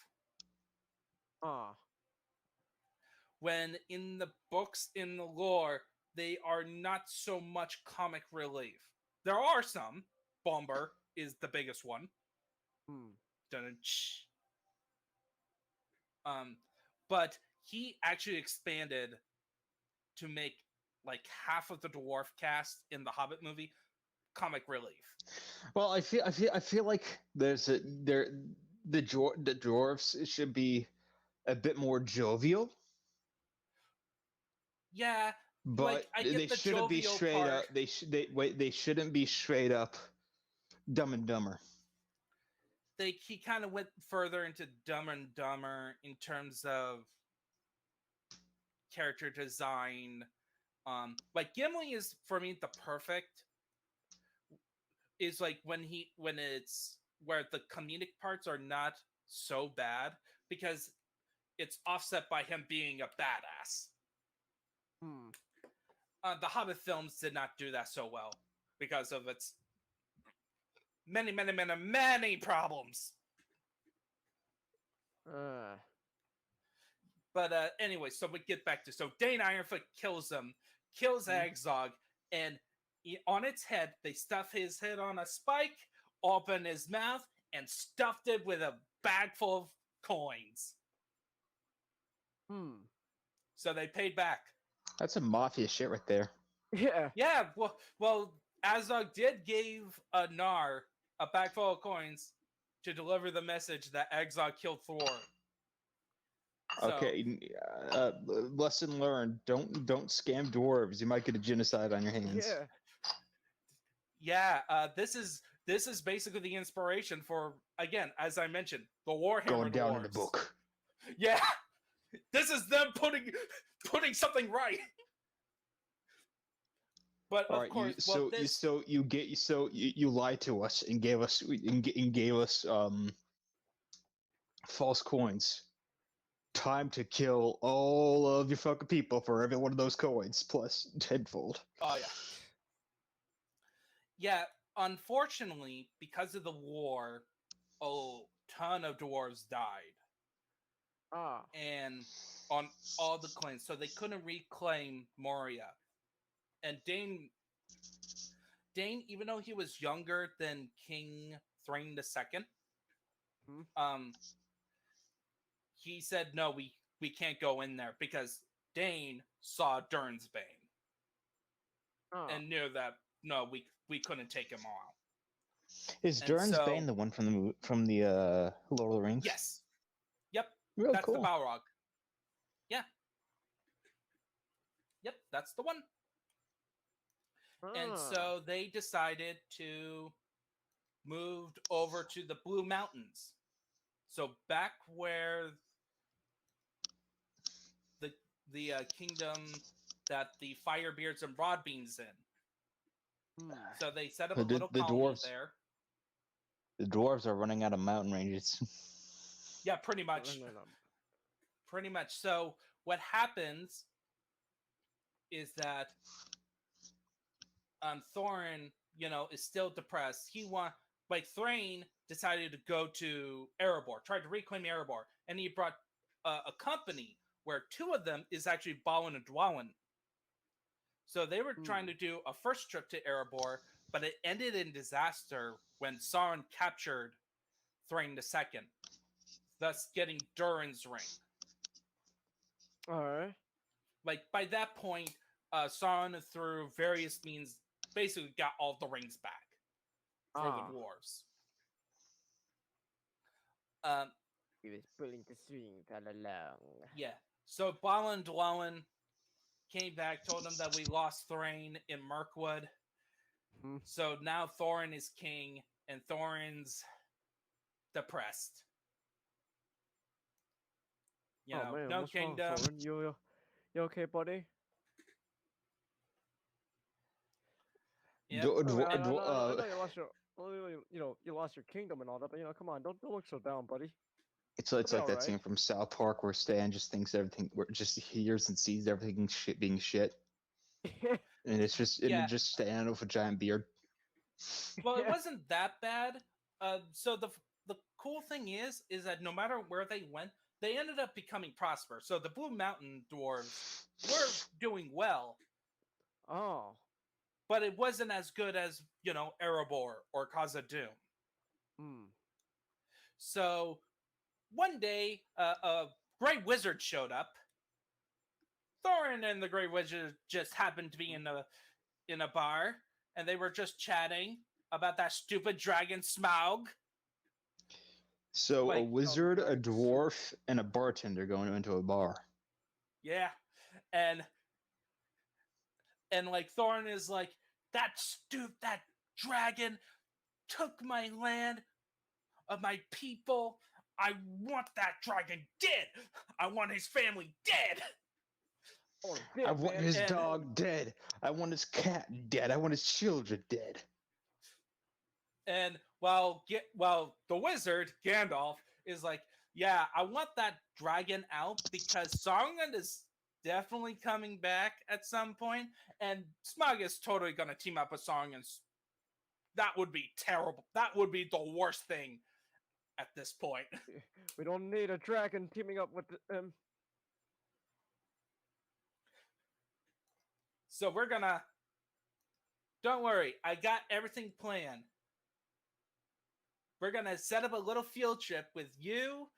When in the books, in the lore, they are not so much comic relief. There are some. Bomber is the biggest one. But he actually expanded to make like half of the dwarf cast in the Hobbit movie comic relief. Well, I feel like the dwarves should be a bit more jovial. Yeah, but like, I get they the shouldn't be jovial straight part. up. They shouldn't be straight up Dumb and Dumber. He kind of went further into Dumb and Dumber in terms of character design. Like Gimli is for me the perfect. Is like when it's where the comedic parts are not so bad because it's offset by him being a badass. The Hobbit films did not do that so well because of its many problems. But anyway, so we get back to Dane Ironfoot kills him, kills Agzog, and on its head they stuff his head on a spike, open his mouth, and stuffed it with a bag full of coins. So they paid back. That's some mafia shit right there. Yeah. Yeah. Well, Azog did give Nar a bag full of coins to deliver the message that Agzog killed Thor. So, okay, lesson learned: don't scam dwarves. You might get a genocide on your hands. Yeah. This is basically the inspiration for, again, as I mentioned, the Warhammer Going down dwarves. in the book. Yeah, this is them putting something right. But of course, you lied to us and gave us false coins. Time to kill all of your fucking people for every one of those coins, plus tenfold. Oh yeah. Yeah, unfortunately, because of the war, a ton of dwarves died. And on all the claims, so they couldn't reclaim Moria. And Dane, even though he was younger than King Thrain II, he said, no, we can't go in there because Dane saw Durin's Bane. And knew that, no, we couldn't take him all out. Is Durin's Bane the one from the Lord of the Rings? Yes. Yep. Real that's cool. the Balrog. Yeah. Yep, that's the one. And so they decided to move over to the Blue Mountains. So back where the kingdom that the Firebeards and Broadbeans in. So they set up a little colony there. The dwarves are running out of mountain ranges. Yeah, pretty much. Pretty much. So what happens is that Thorin, is still depressed. Thrain decided to go to Erebor, tried to reclaim Erebor, and he brought a company where two of them is actually Balin and Dwalin. So they were trying to do a first trip to Erebor, but it ended in disaster when Sauron captured Thrain II, thus getting Durin's ring. Alright. Like, by that point, Sauron, through various means, basically got all the rings back for the dwarves. He was pulling the strings all along. Yeah. So Balin and Dwalin came back, told them that we lost Thrain in Mirkwood. So now Thorin is king, and Thorin's depressed. Man, no what's kingdom. wrong, Thorin? You okay, buddy? Yep. Dw- I dw- know, dw- I uh, know you lost your kingdom and all that, but come on, don't look so down, buddy. it's You'll it's be like all that right. scene from South Park where Stan just thinks everything, where just hears and sees everything shit being shit, and Yeah. just Stan with a giant beard. Well, it wasn't that bad. So the cool thing is that no matter where they went, they ended up becoming prosperous. So the Blue Mountain dwarves were doing well, Oh. but it wasn't as good as Erebor or Khazad-dûm. Hmm. So one day, a Grey Wizard showed up. Thorin and the Grey Wizard just happened to be in a bar, and they were just chatting about that stupid dragon Smaug. So a Like, wizard, a dragon soup. dwarf, and a bartender going into a bar. Yeah, and like Thorin is like, that dragon took my land of my people. I want that dragon dead. I want his family dead. Oh, I want man. his And- dog dead. I want his cat dead. I want his children dead. And while the wizard Gandalf is like, yeah, I want that dragon out because Sauron is definitely coming back at some point, and Smaug is totally gonna team up with Sauron, and that would be terrible. That would be the worst thing at this point. We don't need a dragon teaming up with him. So we're gonna. Don't worry, I got everything planned. We're gonna set up a little field trip with you,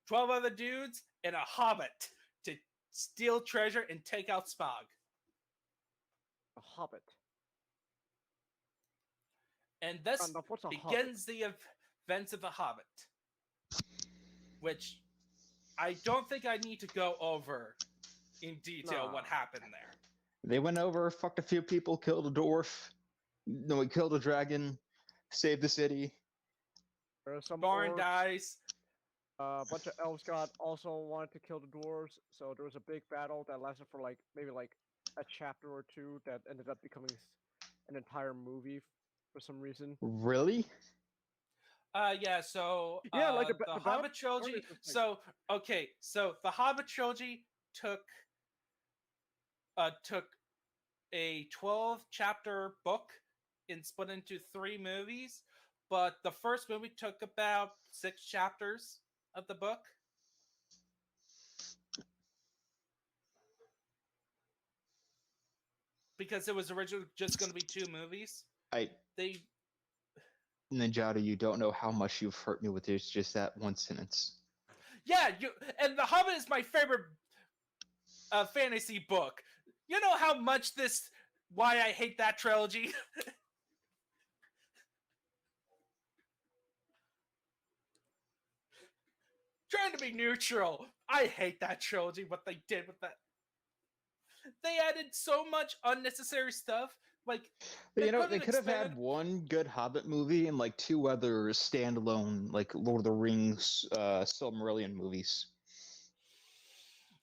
12 other dudes, and a hobbit to steal treasure and take out Smaug. A hobbit. And this Gandalf, what's a hobbit? begins the events of the Hobbit, which I don't think I need to go over in detail what Nah. happened there. They went over, fucked a few people, killed a dwarf. No, we killed a dragon, saved the city. There are some Thorin orcs, dies. a bunch of elves god also wanted to kill the dwarves, so there was a big battle that lasted for maybe a chapter or two that ended up becoming an entire movie for some reason. Really? Yeah, so Yeah, like the the Hobbit trilogy. is just like- So the Hobbit trilogy took a 12-chapter book and split into 3 movies, but the first movie took about 6 chapters of the book. Because it was originally just going to be 2 movies. They Ninjato, you don't know how much you've hurt me with just that one sentence. Yeah, and The Hobbit is my favorite fantasy book. You know how much why I hate that trilogy? Trying to be neutral. I hate that trilogy, what they did with that. They added so much unnecessary stuff. Like, They couldn't could have had expand- one good Hobbit movie and 2 other standalone, Lord of the Rings, Silmarillion movies.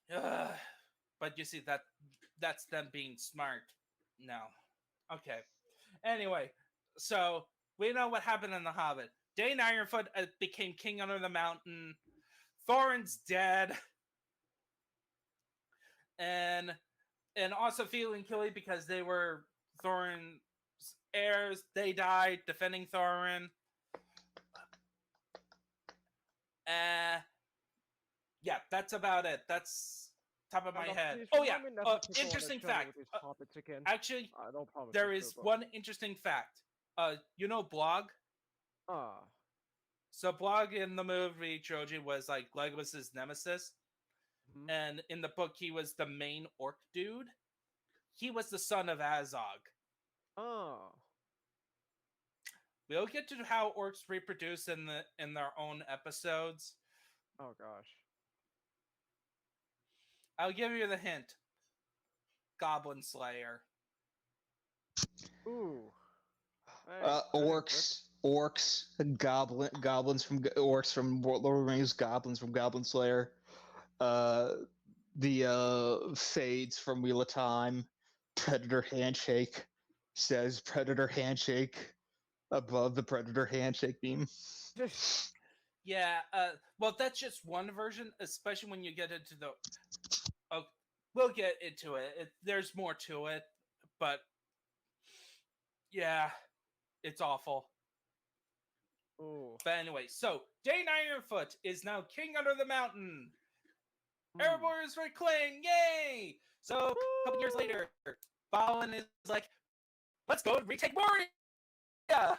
But you see, that's them being smart. No. Okay. Anyway, so we know what happened in The Hobbit. Dane Ironfoot became king under the mountain. Thorin's dead. And also feeling Killy because they were Thorin's heirs. They died defending Thorin. Yeah, that's about it. That's top of my Gandalf, head. please Oh yeah, remind me not to take on a interesting journey fact. with these hobbits again. Actually, No problem. there is one interesting fact. You know Blog? Ah. So Blog in the movie trilogy was Legolas's nemesis. Mhm. And in the book, he was the main orc dude. He was the son of Azog. Oh. We'll get to how orcs reproduce in their own episodes. Oh gosh. I'll give you the hint. Goblin Slayer. Ooh. Hey, that ain't Orcs, goblins from orcs from Lord of the Rings, goblins from Goblin Slayer, the Fades from Wheel of Time, Predator Handshake, says Predator handshake above the Predator handshake meme. Yeah, well, that's just one version, especially when you get into the. Oh, we'll get into it. There's more to it, but yeah, it's awful. Ooh. But anyway, so Dane Ironfoot is now king under the mountain. Erebor is reclaimed, yay! So a couple years later, Balin is like, let's go retake Moria!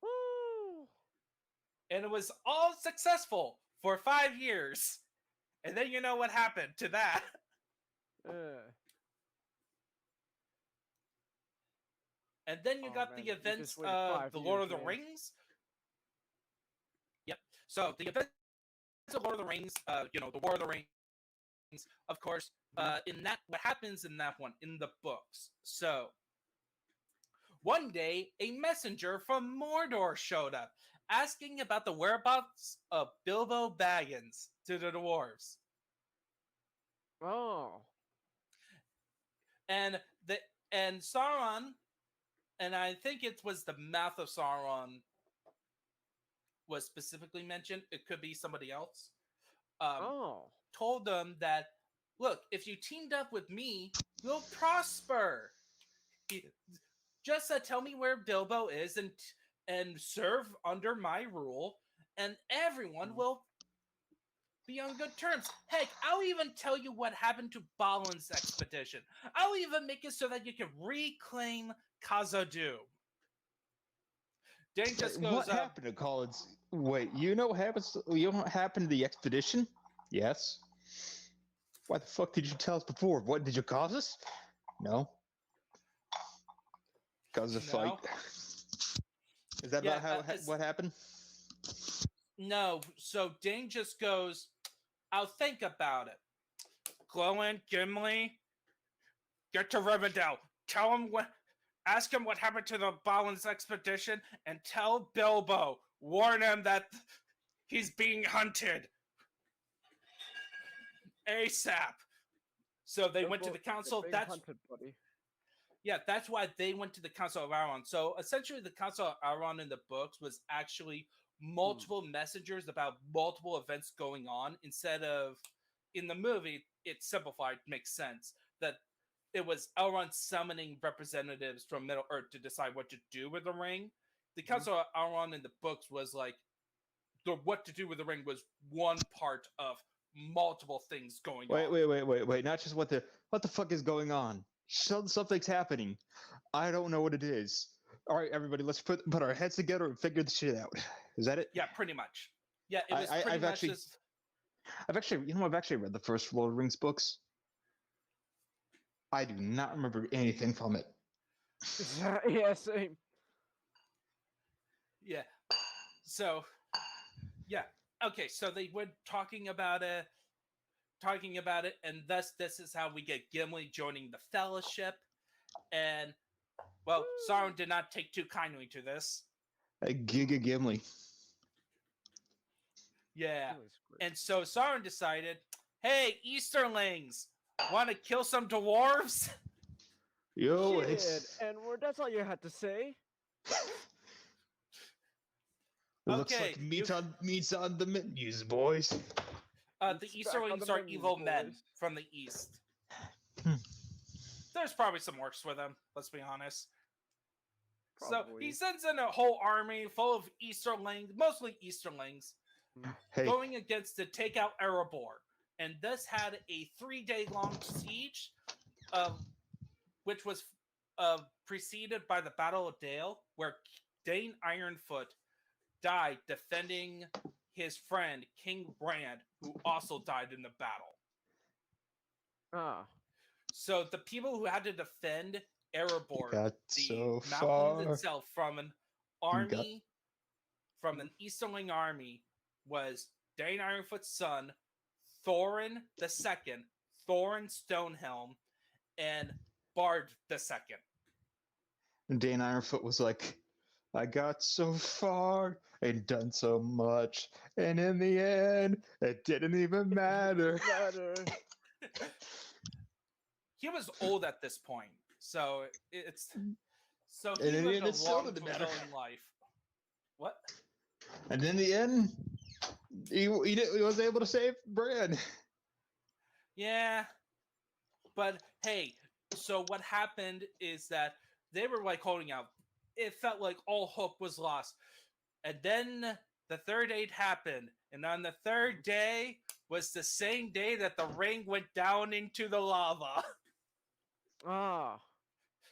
Woo! And it was all successful for 5 years. And then you know what happened to that. And then you got the events of The Lord of the Rings. Yep. So the events of Lord of the Rings, the War of the Rings, of course, in that, what happens in that one, in the books. So, one day, a messenger from Mordor showed up, asking about the whereabouts of Bilbo Baggins to the dwarves. Oh. And Sauron, and I think it was the Mouth of Sauron was specifically mentioned. It could be somebody else. Told them that, look, if you teamed up with me, you'll prosper. Just tell me where Bilbo is and serve under my rule, and everyone will be on good terms. Heck, I'll even tell you what happened to Balin's expedition. I'll even make it so that you can reclaim Khazad-dûm. Dane just goes, what happened to Collins? Wait, you know what happens? You know what happened to the expedition? Yes. Why the fuck did you tell us before? What did you cause us? No. Cause a fight. Is that about what happened? No. So Dane just goes, I'll think about it. Glowin, Gimli, get to Rivendell. Tell him ask him what happened to the Balin's expedition, and tell Bilbo, warn him that he's being hunted. ASAP. So they went to the council. That's hunted, buddy. Yeah, that's why they went to the Council of Elrond. So essentially, the Council of Elrond in the books was actually multiple messengers about multiple events going on, instead of, in the movie, it's simplified, makes sense, that it was Elrond summoning representatives from Middle-earth to decide what to do with the ring. The Council of Elrond in the books was like, the what to do with the ring was one part of multiple things going on. Wait. Not just what the fuck is going on. Something's happening. I don't know what it is. All right, everybody, let's put our heads together and figure the shit out. Is that it? Yeah, pretty much. Yeah, it was pretty much just... I've actually read the first Lord of the Rings books. I do not remember anything from it. Yeah, same. Yeah. So, yeah. Okay, so they were talking about it, and thus this is how we get Gimli joining the Fellowship. And, well, Sauron did not take too kindly to this. Giga Gimli. Yeah. And so Sauron decided, hey, Easterlings, want to kill some dwarves? Yo, N-word, that's all you had to say. It looks like meat's on the menus, boys. The Easterlings are evil men from the East. There's probably some orcs with them, let's be honest. Probably. So he sends in a whole army full of Easterlings, mostly Easterlings, going against to take out Erebor. And this had a 3-day-long siege, which was preceded by the Battle of Dale, where Dane Ironfoot died defending his friend, King Brand, who also died in the battle. So the people who had to defend Erebor, the mountain itself, from an army, from an Easterling army, was Dane Ironfoot's son, Thorin II, Thorin Stonehelm, and Bard II. And Dane Ironfoot was like, I got so far and done so much, and in the end, it didn't even matter. He was old at this point, so it's So And he in the lived end, a it still long, didn't matter. fulfilling life. What? And in the end, he was able to save Bran. Yeah, but hey, so what happened is that they were like holding out. It felt like all hope was lost. And then the third aid happened. And on the third day was the same day that the ring went down into the lava. Ah.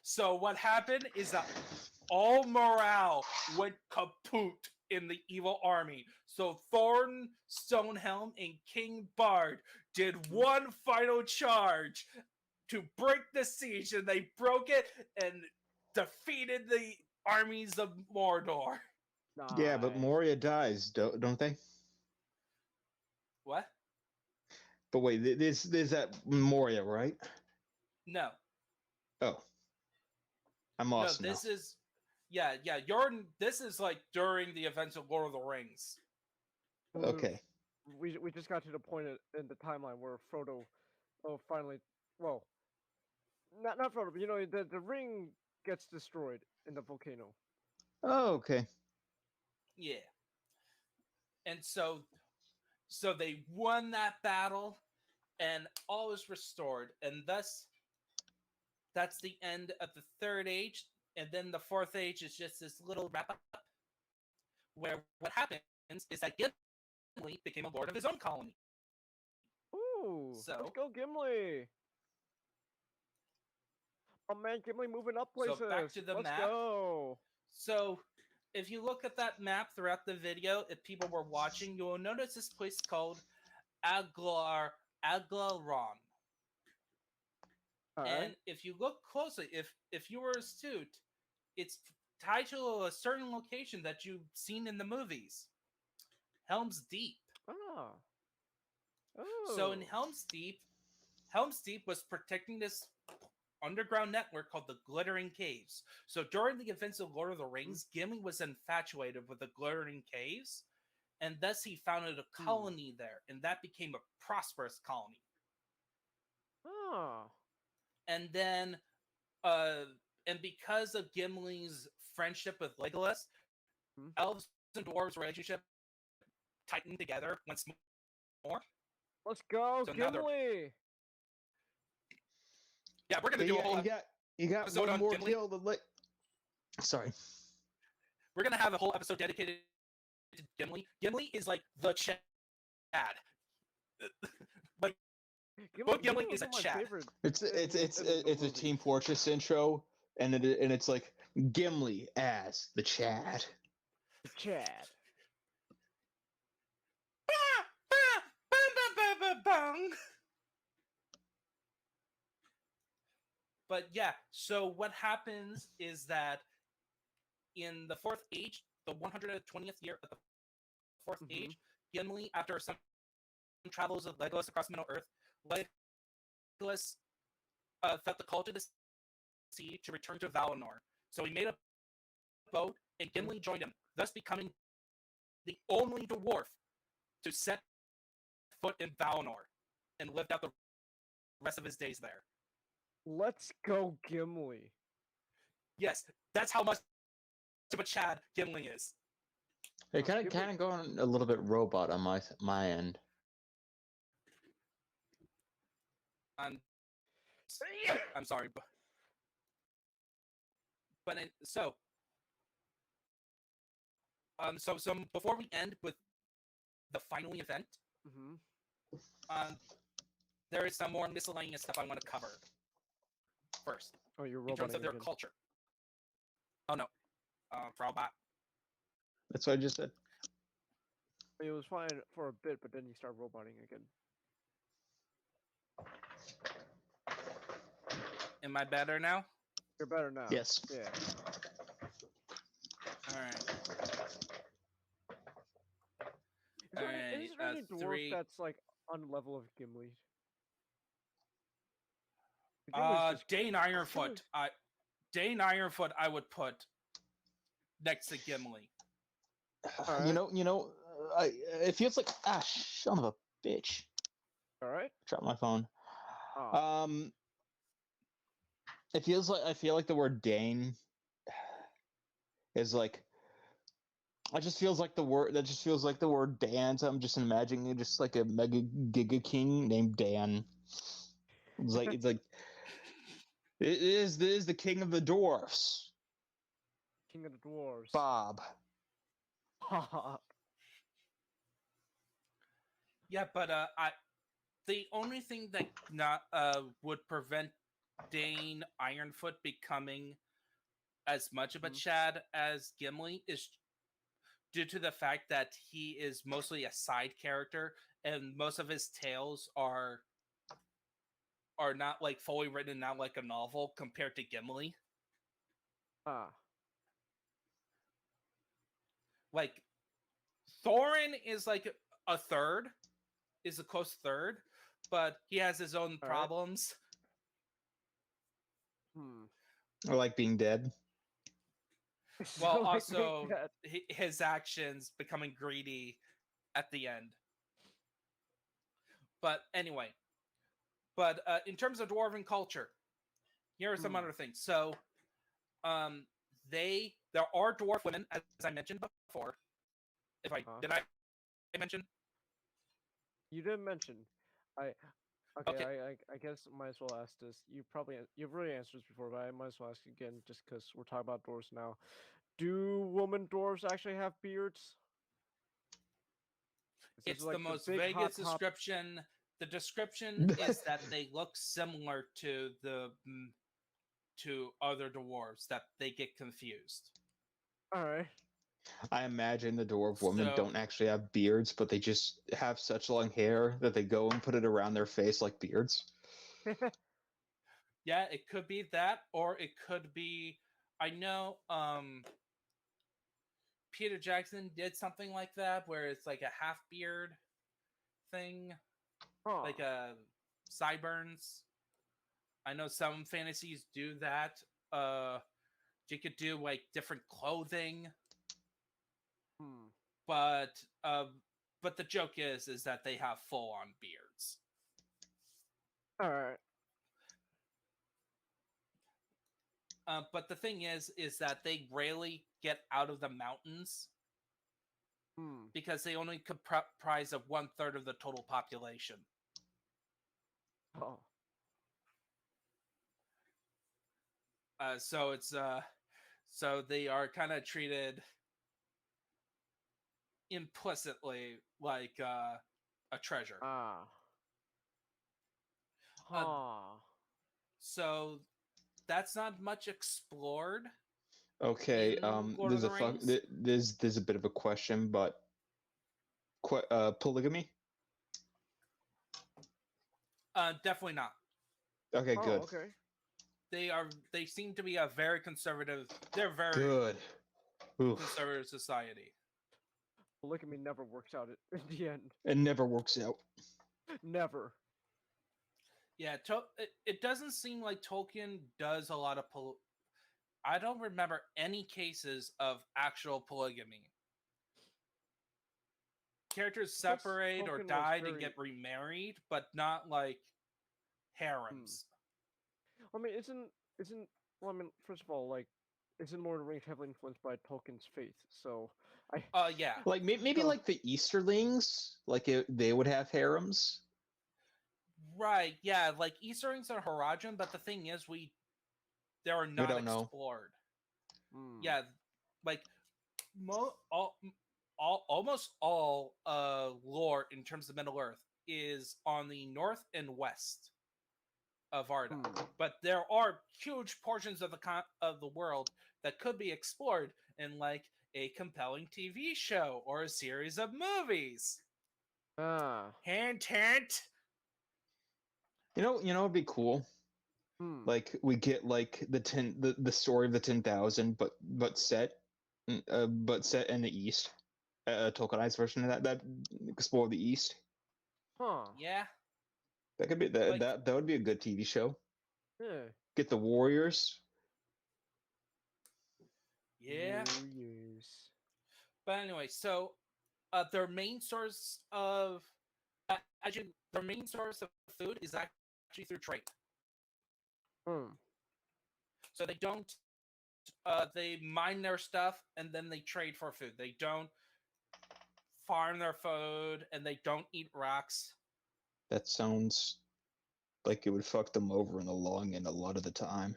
So what happened is that all morale went kaput in the evil army. So Thorn, Stonehelm, and King Bard did one final charge to break the siege, and they broke it and defeated the armies of Mordor. Yeah, but Nice. Moria dies, don't they? What? But wait, this is that Moria, right? No. Oh, I'm No, lost this now. is this is like during the events of Lord of the Rings. Okay. We just got to the point in the timeline where Frodo, finally, well, not Frodo, but the ring gets destroyed in the volcano. Oh, okay. Yeah. And so they won that battle and all is restored, and thus that's the end of the third age. And then the fourth age is just this little wrap up where what happens is that Gimli became a lord of his own colony. Ooh, So- let's go Gimli. Oh man, Gimli moving up So places. back to the let's map. go. So if you look at that map throughout the video, if people were watching, you will notice this place called Aglaron. All And right. if you look closely, if you were astute, it's tied to a certain location that you've seen in the movies. Helm's Deep. Ah. So in Oh. Helm's Deep was protecting this underground network called the Glittering Caves. So during the events of Lord of the Rings, Gimli was infatuated with the Glittering Caves, and thus he founded a colony there, and that became a prosperous colony. Ah. And then, and because of Gimli's friendship with Legolas, elves and dwarves' relationship tightened together once more. Let's go So now they're- Gimli. Yeah, we're gonna But do a whole. you got episode one on more Gimli? kill than like. Sorry. We're gonna have a whole episode dedicated to Gimli. Gimli is like the Chad. Like Gimli is a my Chad. favorite. It's the a movie. Team Fortress intro, and it's like Gimli as the Chad. Chad. But yeah, so what happens is that in the fourth age, the 120th year of the fourth age, Gimli, after some travels with Legolas across Middle Earth, Legolas felt the call to the sea to return to Valinor. So he made a boat, and Gimli joined him, thus becoming the only dwarf to set foot in Valinor and lived out the rest of his days there. Let's go Gimli. Yes, that's how much of a Chad Gimli is. It kind of going a little bit robot on my end. I'm sorry, but so before we end with the final event, there is some more miscellaneous stuff I want to cover first. Oh, you're in terms of their again. culture. Oh no, Frobot. That's what I just said. It was fine for a bit, but then you start roboting again. Am I better now? You're better now. Yes. Yeah. All right. Is there any dwarf that's like on the level of Gimli? Dane Ironfoot. Dane Ironfoot, I would put next to Gimli. Right. It feels like son of a bitch. All right. Drop my phone. Oh. I feel like the word Dane is like that just feels like the word Dan. So I'm just imagining just like a mega giga king named Dan. It's like it is the king of the dwarfs, King of the Dwarves. Bob. Yeah, but the only thing that not would prevent Dane Ironfoot becoming as much of a Chad as Gimli is due to the fact that he is mostly a side character, and most of his tales are not like fully written out like a novel compared to Gimli. Like Thorin is like a third, is a close third, but he has his own problems. Or like being dead. Well, also his actions becoming greedy at the end. But anyway, in terms of dwarven culture, here are some other things. So, there are dwarf women, as I mentioned before. Did I mention? You didn't mention. Okay. Okay. I guess I might as well ask this. You've already answered this before, but I might as well ask again just because we're talking about dwarves now. Do woman dwarves actually have beards? It's like the most big, vaguest hot top- description. The description is that they look similar to other dwarves, that they get confused. All right. I imagine the dwarf women So- don't actually have beards, but they just have such long hair that they go and put it around their face like beards. Yeah, it could be that, or it could be. I know Peter Jackson did something like that, where it's like a half beard thing, like a sideburns. I know some fantasies do that. You could do like different clothing, but the joke is that they have full on beards. All right. But the thing is that they rarely get out of the mountains because they only comprise of 1/3 of the total population. Oh. So it's so they are kind of treated implicitly like a treasure. So that's not much explored. Okay, Lord of the Rings? there's a bit of a question, but polygamy? Definitely not. Okay, good. Okay. They seem to be a very conservative. They're very Good. Oof. conservative society. Polygamy never works out in the end. It never works out. Never. Yeah, it doesn't seem like Tolkien does a lot of I don't remember any cases of actual polygamy. Characters separate or die and get remarried, but not like harems. I mean, well, I mean, first of all, like, isn't Lord of the Rings heavily influenced by Tolkien's faith? So, yeah. Like maybe like the Easterlings, like they would have harems. Right, yeah, like Easterlings are Horadrim, but the thing is, they are not explored. Yeah, like almost all lore in terms of Middle Earth is on the north and west of Arda, but there are huge portions of the world that could be explored in like a compelling TV show or a series of movies. Hint, hint. You know, it'd be cool. Like we get like the story of the 10,000, but set in the East. A Tolkienized version of that explore the East. Yeah. That could be that would be a good TV show. Yeah. Get the warriors. Yeah. Warriors. But anyway, so their main source of food is actually through trade. So they don't they mine their stuff and then they trade for food. They don't farm their food and they don't eat rocks. That sounds like it would fuck them over in the long end a lot of the time.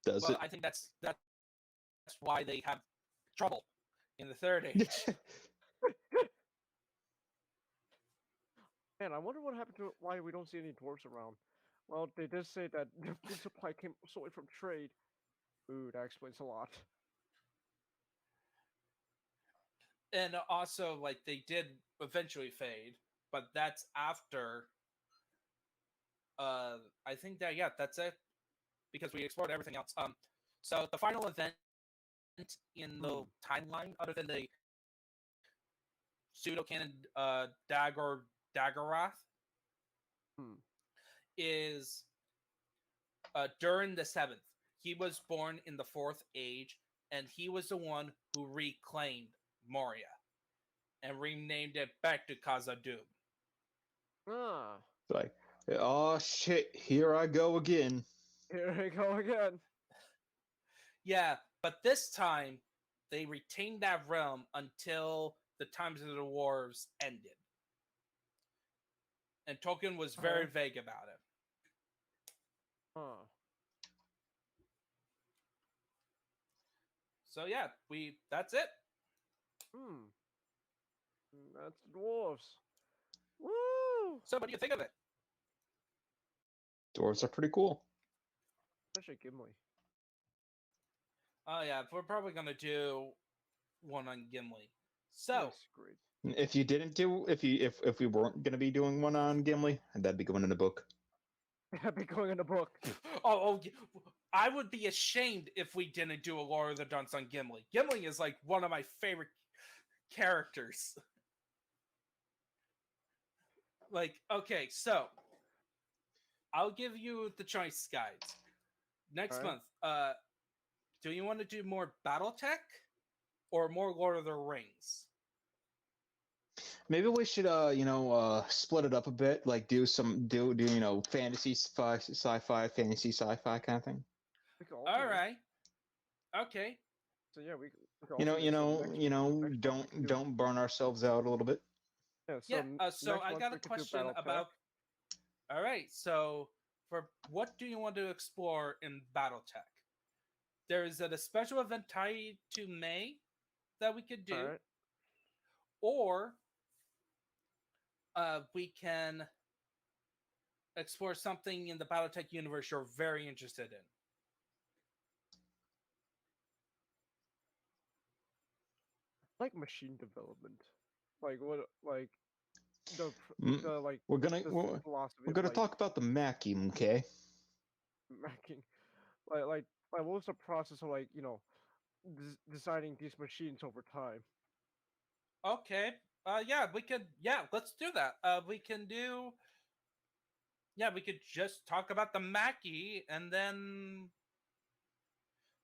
Does Well, it? I think that's why they have trouble in the Third Age. Man, I wonder what happened to why we don't see any dwarves around. Well, they did say that the food supply came solely from trade. Ooh, that explains a lot. And also, like, they did eventually fade, but that's after. I think that that's it, because we explored everything else. So the final event in the timeline, other than the pseudo canon Daggerath, is during the 7th. He was born in the 4th Age, and he was the one who reclaimed Moria and renamed it back to Khazad-dûm. Ah, Like, oh shit, here I go again. here we go again. Yeah, but this time they retained that realm until the times of the Dwarves ended. And Tolkien was very vague about it. Huh. So yeah, that's it. That's dwarves. Woo! So what do you think of it? Dwarves are pretty cool. Especially Gimli. Oh yeah, we're probably gonna do one on Gimli. So That's great. If you didn't do, if we weren't gonna be doing one on Gimli, that'd be going in the book. I'd be going in the book. I would be ashamed if we didn't do a Lord of the Dunce on Gimli. Gimli is like one of my favorite characters. Like, okay, so I'll give you the choice, guys. Next month, do you want to do more Battletech or more Lord of the Rings? Maybe we should, split it up a bit. Like do fantasy, sci-fi, fantasy, sci-fi kind of thing. All right. Okay. So yeah, we Don't burn ourselves out a little bit. So I got a question about. All right. So for what do you want to explore in BattleTech? There is a special event tied to May that we could do, or we can explore something in the BattleTech universe you're very interested in. Like machine development, like what, like we're gonna talk about the Mackie, okay? Macking, like what was the process of designing these machines over time? Okay. We could. Yeah, let's do that. We can do. Yeah, we could just talk about the Mackie, and then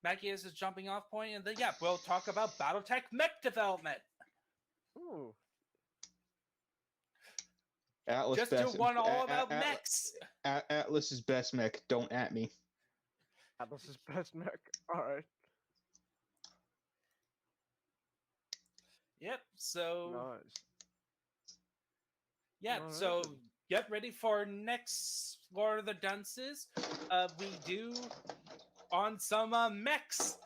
Mackie is his jumping off point, and then we'll talk about BattleTech mech development. Ooh. Atlas just best, do one all about mechs. Atlas's best mech. Don't at me. Atlas's best mech. All right. Yep. So. Nice. Yeah. All so right. Get ready for next Lord of the Dunces. We do on some mechs.